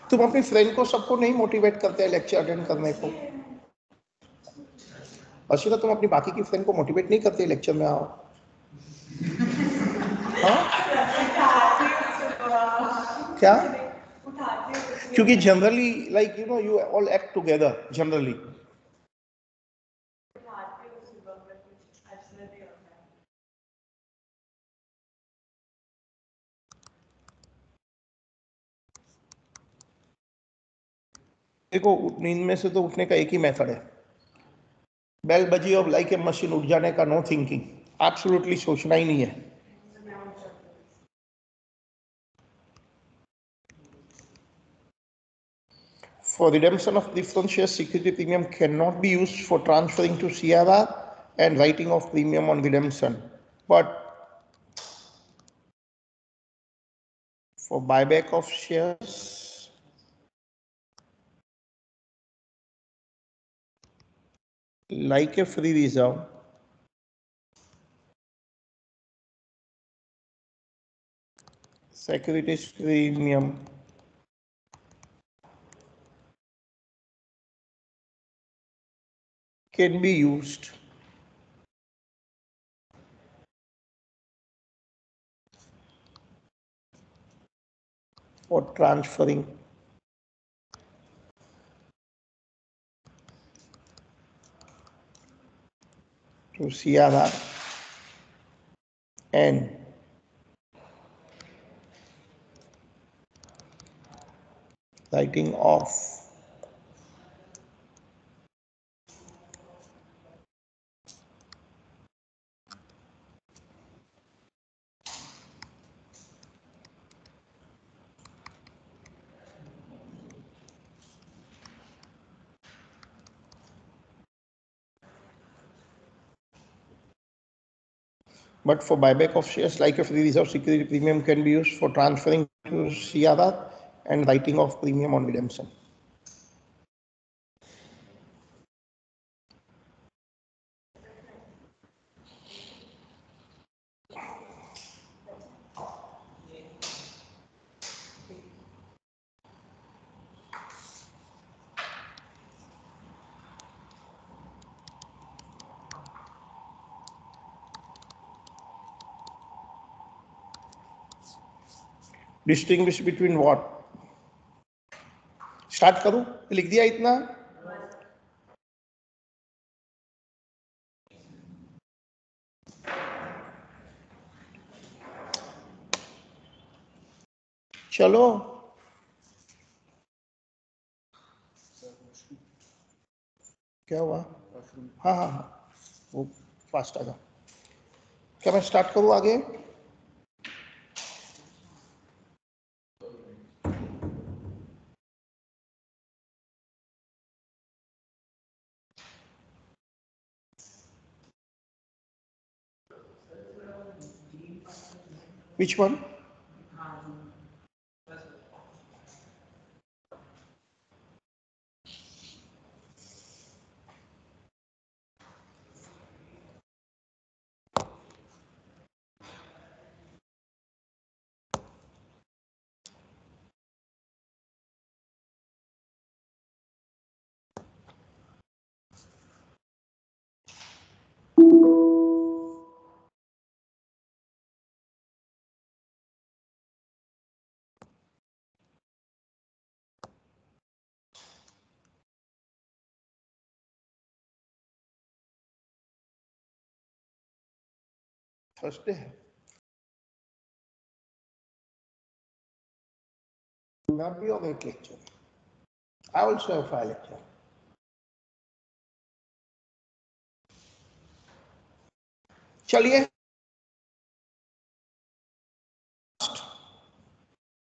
तुम अपनी फ्रेंड को सबको नहीं मोटिवेट करते हैं लेक्चर अटेंड करने को? अर्शिता, तुम अपनी बाकी की फ्रेंड को मोटिवेट नहीं करते लेक्चर में आओ? हाँ? क्या? क्योंकि generally like you all act together generally. देखो, नींद में से तो उठने का एक ही मेथड है, बेल बजी और लाइक ए मशीन उठ जाने का. नो थिंकिंग, एब्सोल्युटली सोचना ही नहीं है. For redemption of preference shares, security premium cannot be used for transferring to CRR and writing of premium on redemption. But for buyback of shares, like a free reserve, securities premium can be used for transferring to CRR and writing off but for buyback of shares, like a free reserve, security premium can be used for transferring to CRR and writing off premium on redemption. Distinguish between what? Start करूं? लिख दिया इतना? चलो क्या हुआ? हाँ हाँ हाँ, वो फास्ट आ जाओ। क्या मैं स्टार्ट करूँ आगे? Which one? थर्सडे है। Not be on a lecture. I also have 5 lecture. चलिए,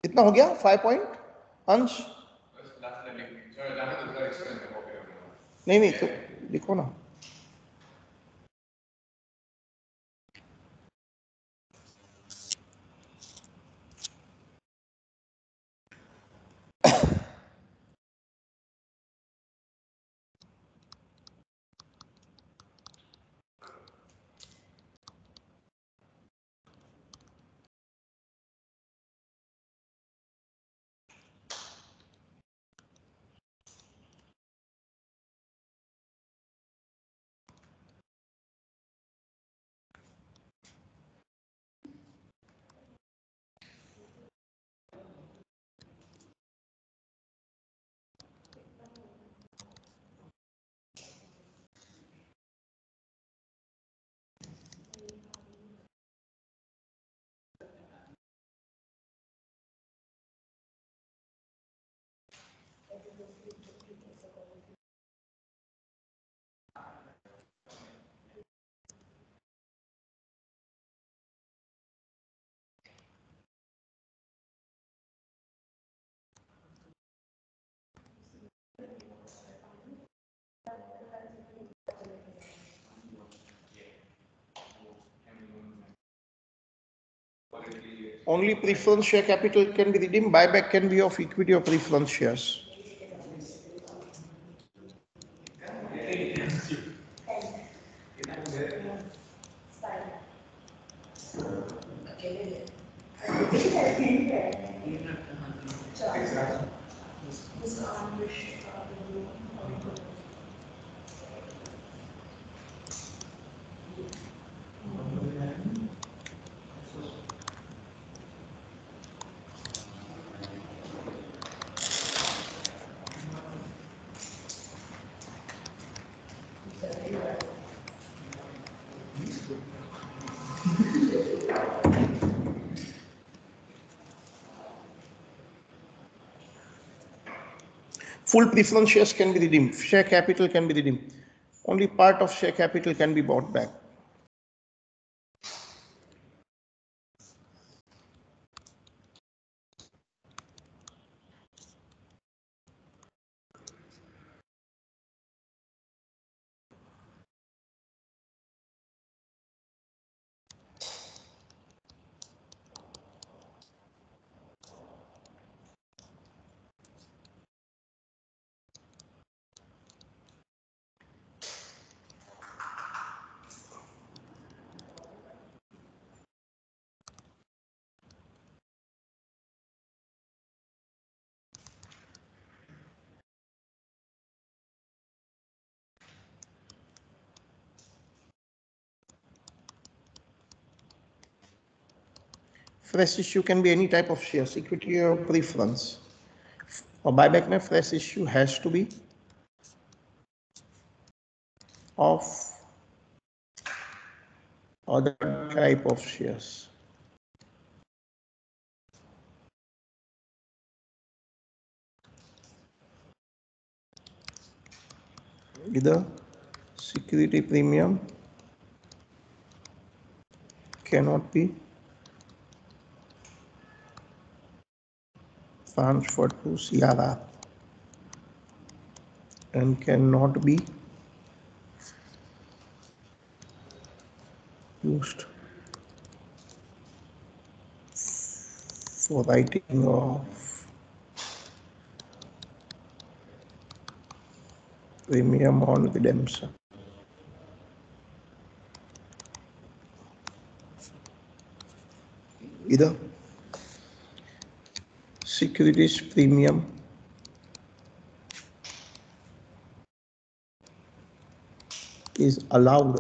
कितना हो गया? 5 पॉइंट अंश? नहीं नहीं, तो लिखो ना। Only preference share capital can be redeemed. Buyback can be of equity or preference shares. Full preference shares can be redeemed. Share capital can be redeemed. Only part of share capital can be bought back. Fresh issue can be any type of shares, equity or preference. For buyback में fresh issue has to be of other type of shares. Either security premium cannot be transferred to CRR and cannot be used for writing of premium on redemption. Either securities premium is allowed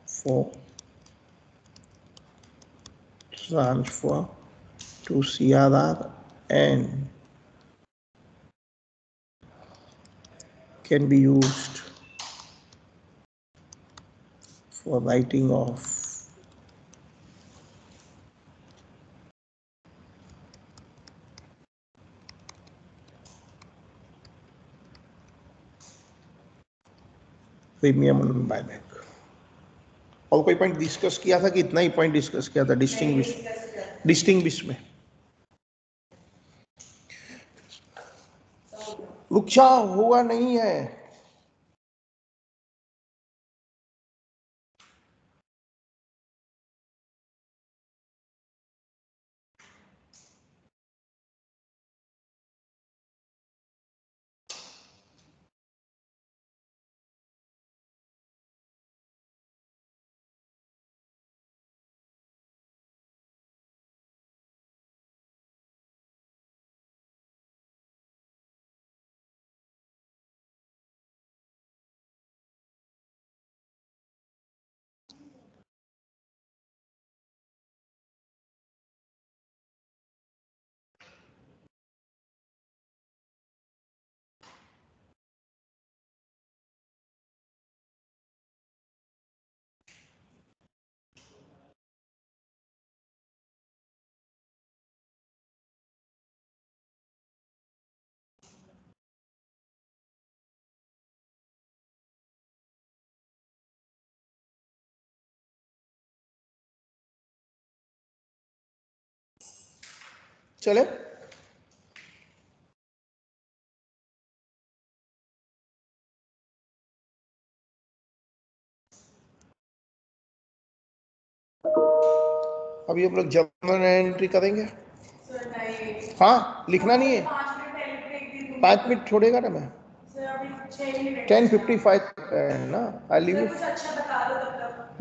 for transfer to CRR and can be used for writing off premium on buyback. और कोई point discuss किया था कि इतना ही point discuss किया था distinguish में? रुक्षा हुआ नहीं है। चले अभी हम लोग जर्नल एंट्री करेंगे। हाँ, लिखना नहीं है। 5 मिनट छोड़ेगा ना मैं। 10:55 है ना। I leave.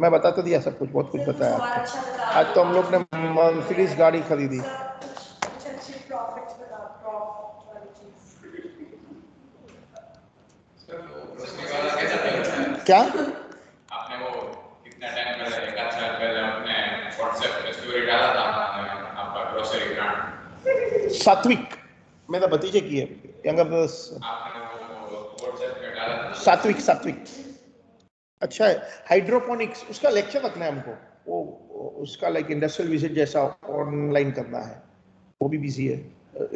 मैं बता तो दिया सब कुछ, बहुत कुछ बताया आपको। आज तो हम लोग ने मर्सिडीज गाड़ी खरीदी। क्या आपने वो कितना टाइम पहले, 1 साल पहले आपने व्हाट्सएप पे स्टोरी डाला था आपका ग्रोसरी ब्रांड? सात्विक मेरा भतीजे की है, यंगर ब्रदर्स। आपने वो व्हाट्सएप पे डाला था? सात्विक अच्छा है। हाइड्रोपोनिक्स उसका लेक्चर रखना है हमको। वो उसका लाइक इंडस्ट्रियल विजिट जैसा ऑनलाइन करना है, वो भी बिजी है।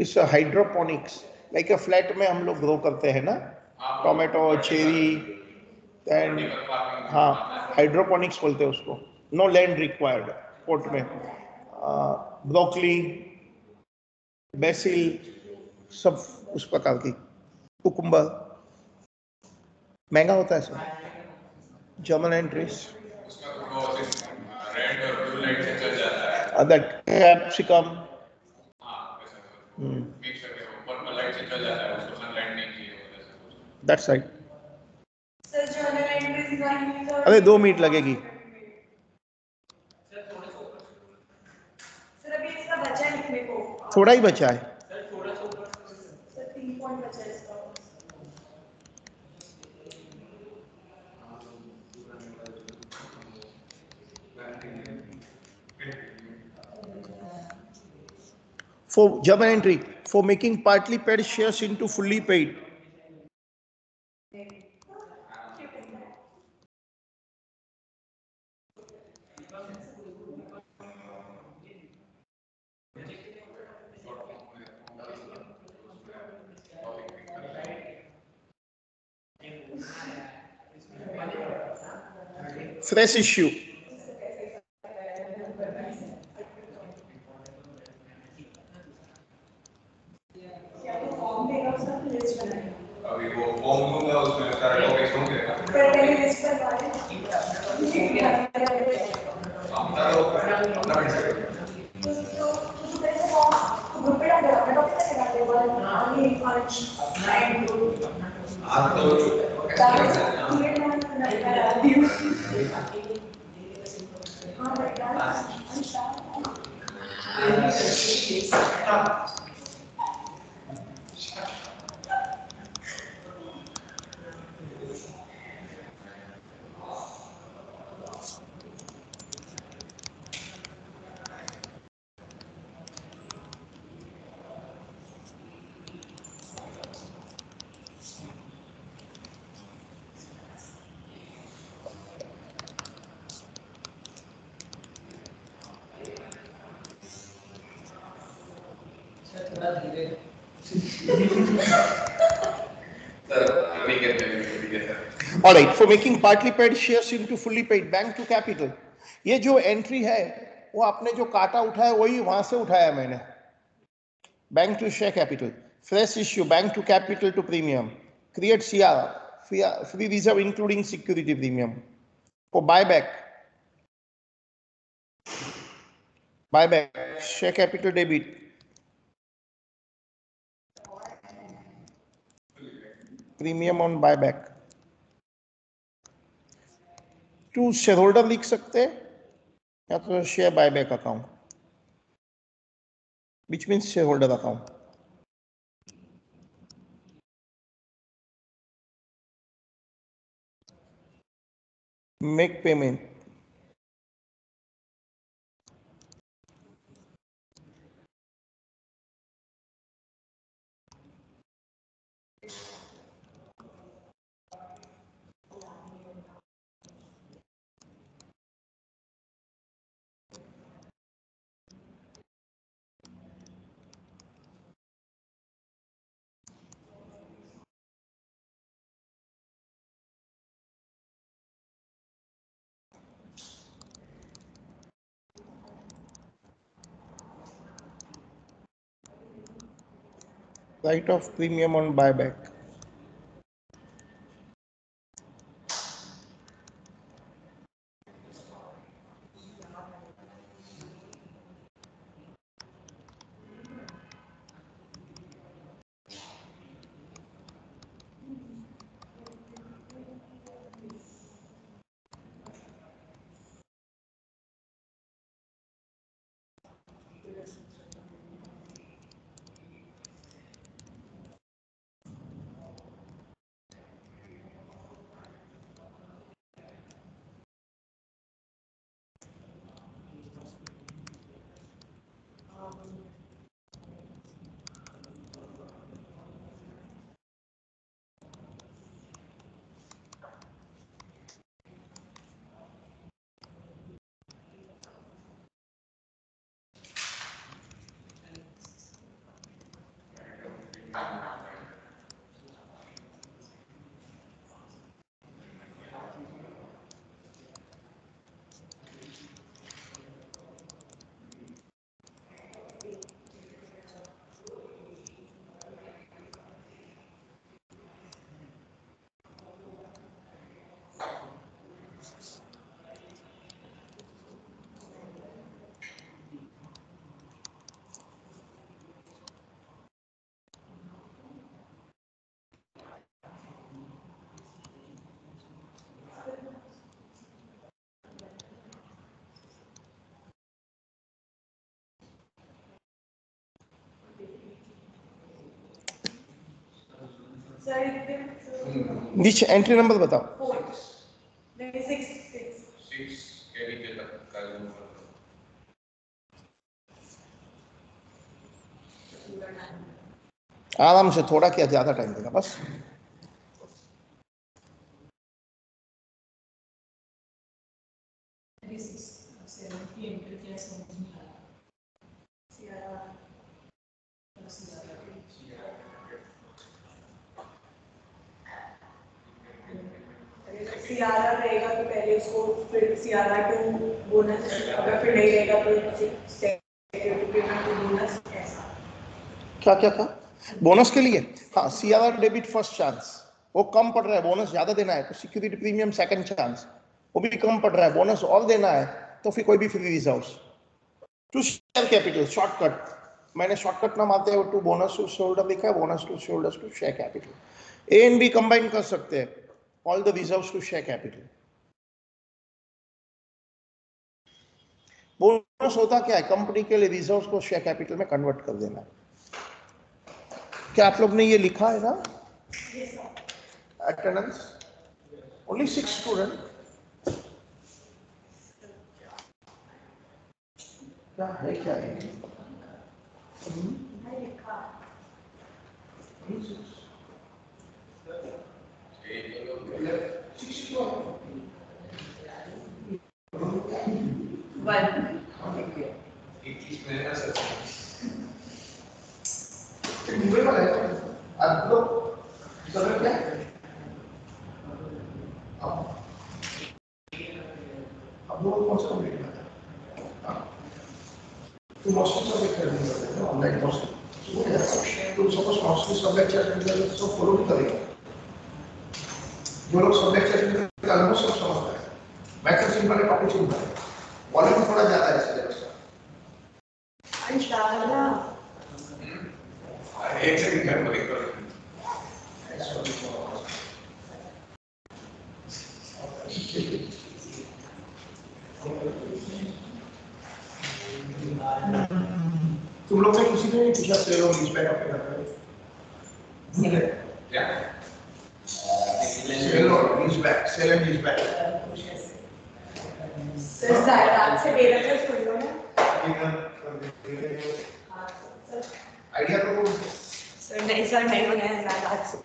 इस हाइड्रोपोनिक्स लाइक अ फ्लैट में हम लोग ग्रो करते हैं ना, टोमेटो, चेरी एंड, हाँ, हाइड्रोपोनिक्स बोलते हैं उसको। नो लैंड रिक्वायर्ड पोर्ट में। ब्रोकली, बेसिल, सब उस प्रकार की। कुकुम्बर महंगा होता है सर। जर्मन एंट्रीज उसका वो रेड और ब्लू लाइट से चल जाता है। दैट कैप्सिकम, हाँ वैसे मिक्स करके वो पर्पल लाइट से चल जाता है, उसको सनलाइट नहीं चाहिए होता है। That's right. Sir journal entries नहीं तो अरे 2 मिनट लगेगी। सर अभी इसका बचा है लिखने को, थोड़ा ही बचा है। सर 3 पॉइंट बचा है इसका। For German entry, for making partly paid shares into fully paid. fresh issue. अभी वो फॉर्म दूंगा उसमें सारे टॉपिक्स होंगे अपना तो अपना मिल सके आज तो All right, for making partly paid shares into fully paid bank to capital, ये जो एंट्री है वो आपने जो काटा उठाया वही वहां से उठाया मैंने. Bank to share capital, fresh issue, bank to capital to premium, create CR, free reserve including security premium. For buyback, share capital debit, premium on buyback. To shareholder लिख सकते हैं या तो share buyback account, which means shareholder account. Make payment. Right of premium on buyback. नीचे entry number बताओ. 6 के नीचे तक का आराम से, थोड़ा क्या ज्यादा टाइम देगा बस. सीआरआर रहेगा तो पहले उसको फिर CRR2 बोनस, अगर फिर नहीं रहेगा तो बोनस ऐसा। क्या क्या क्या बोनस के लिए? हाँ, CRR डेबिट फर्स्ट चांस, वो कम पड़ रहा है, बोनस ज्यादा देना है तो सिक्योरिटी प्रीमियम सेकंड चांस, वो भी कम पड़ रहा है, बोनस और देना है तो फिर कोई भी free reserves. To share capital shortcut, मैंने शॉर्टकट ना मारते हुए टू बोनस टू शोल्डर लिखा है, bonus to shoulders to share capital. A and B combine कर सकते हैं, all the reserves to share capital. Bonus होता क्या है? कंपनी के लिए रिजर्व्स को शेयर कैपिटल में कन्वर्ट कर देना। क्या आप लोग ने ये लिखा है ना? अटेंडेंस ओनली 6 स्टूडेंट, क्या है क्या है? आप लोग समय क्या है? अब लोग कौन सा कंप्लीट करना है? तो मॉस्टली सब्जेक्ट करने वाले हैं ऑनलाइन मॉस्टली, तो सपोज मॉस्टली सब्जेक्ट अटेंड कर तो सब फॉलो भी करेगा। जो लोग सब्जेक्ट अटेंड करते हैं वो सब समझता है, मैथ्स सिंपल है, टॉपिक सिंपल है, वॉल्यूम थोड़ा ज्यादा है सिलेबस का। इंशाल्लाह एक सेकंड कर ब्रेक करो। तुम लोग ने किसी ने पूछा सेल और लीज बैक अपने घर पे? क्या? सेल और lease back, sale and lease back. Sir जायदाद से बेरकत सुन लो ना। आइडिया तो सर नहीं होना है जायदाद से।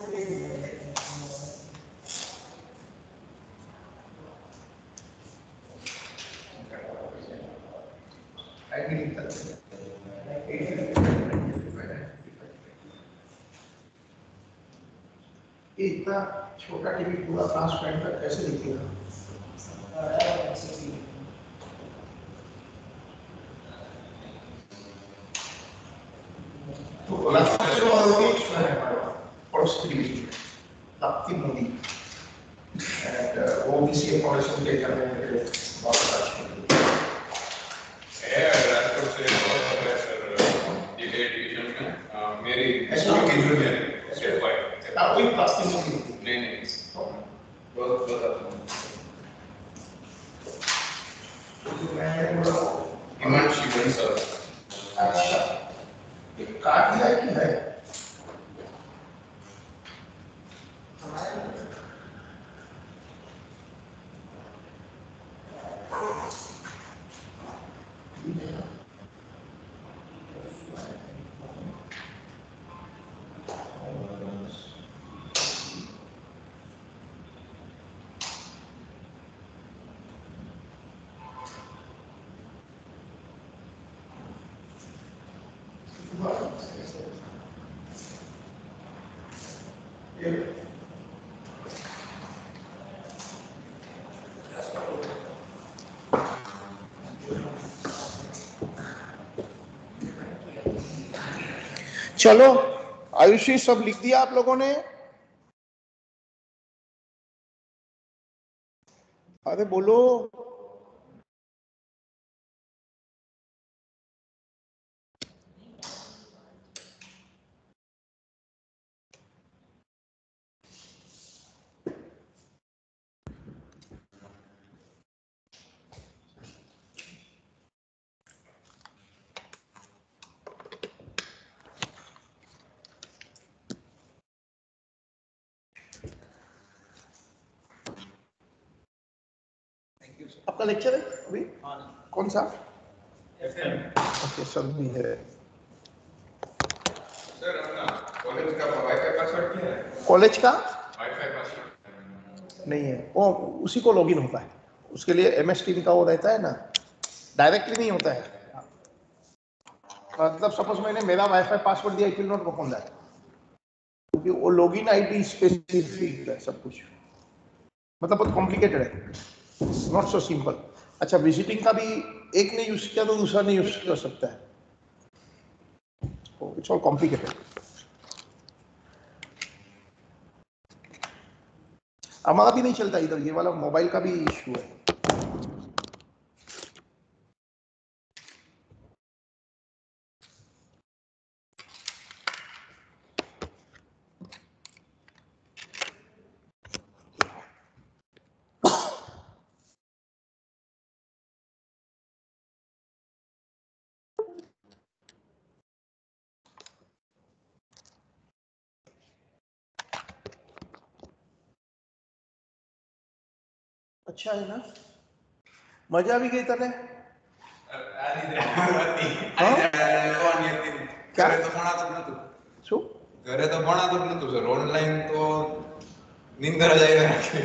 इतना छोटा टीवी पूरा ट्रांसपेरेंट का कैसे दिखेगा? तो लास्ट वाला भी पड़ोस की टीवी लापती मोदी एंड वो भी सी फाउंडेशन के करने में बहुत अच्छा है। राजकोट से सर ये डिवीजन में मेरी ऐसा डिवीजन में स्टेट वाइड कोई प्लास्टिक मोदी नहीं बहुत हिमांशु बंसल। अच्छा, ये काट दिया है कि है? चलो आयुषी सब लिख दिया आप लोगों ने? अरे बोलो। आपका लेक्चर है अभी? कौन सा? ओके, सब नहीं है। सर अपना कॉलेज का वाईफाई पासवर्ड क्या है? कॉलेज का वाईफाई पासवर्ड नहीं है, वो उसी को लॉगिन होता है, उसके लिए MS Team का वो रहता है ना, डायरेक्टली नहीं होता है। मतलब सपोज मैंने मेरा वाईफाई पासवर्ड दिया, it will not work on that, क्योंकि वो लॉगिन आईडी स्पेसिफिक है सब कुछ, मतलब बहुत कॉम्प्लिकेटेड है। Not so simple. अच्छा, विजिटिंग का भी एक ने यूज किया तो दूसरा नहीं यूज कर सकता है, इट्स ऑल कॉम्प्लिकेटेड। हमारा भी नहीं चलता इधर, ये वाला मोबाइल का भी इशू है। अच्छा है ना, मजा भी गई तने? क्या ઘરે તો ભણાતું જ નતું. શું ઘરે તો ભણાતું જ નતું સર, ઓનલાઈન તો નિંદર જ આવી રાખે.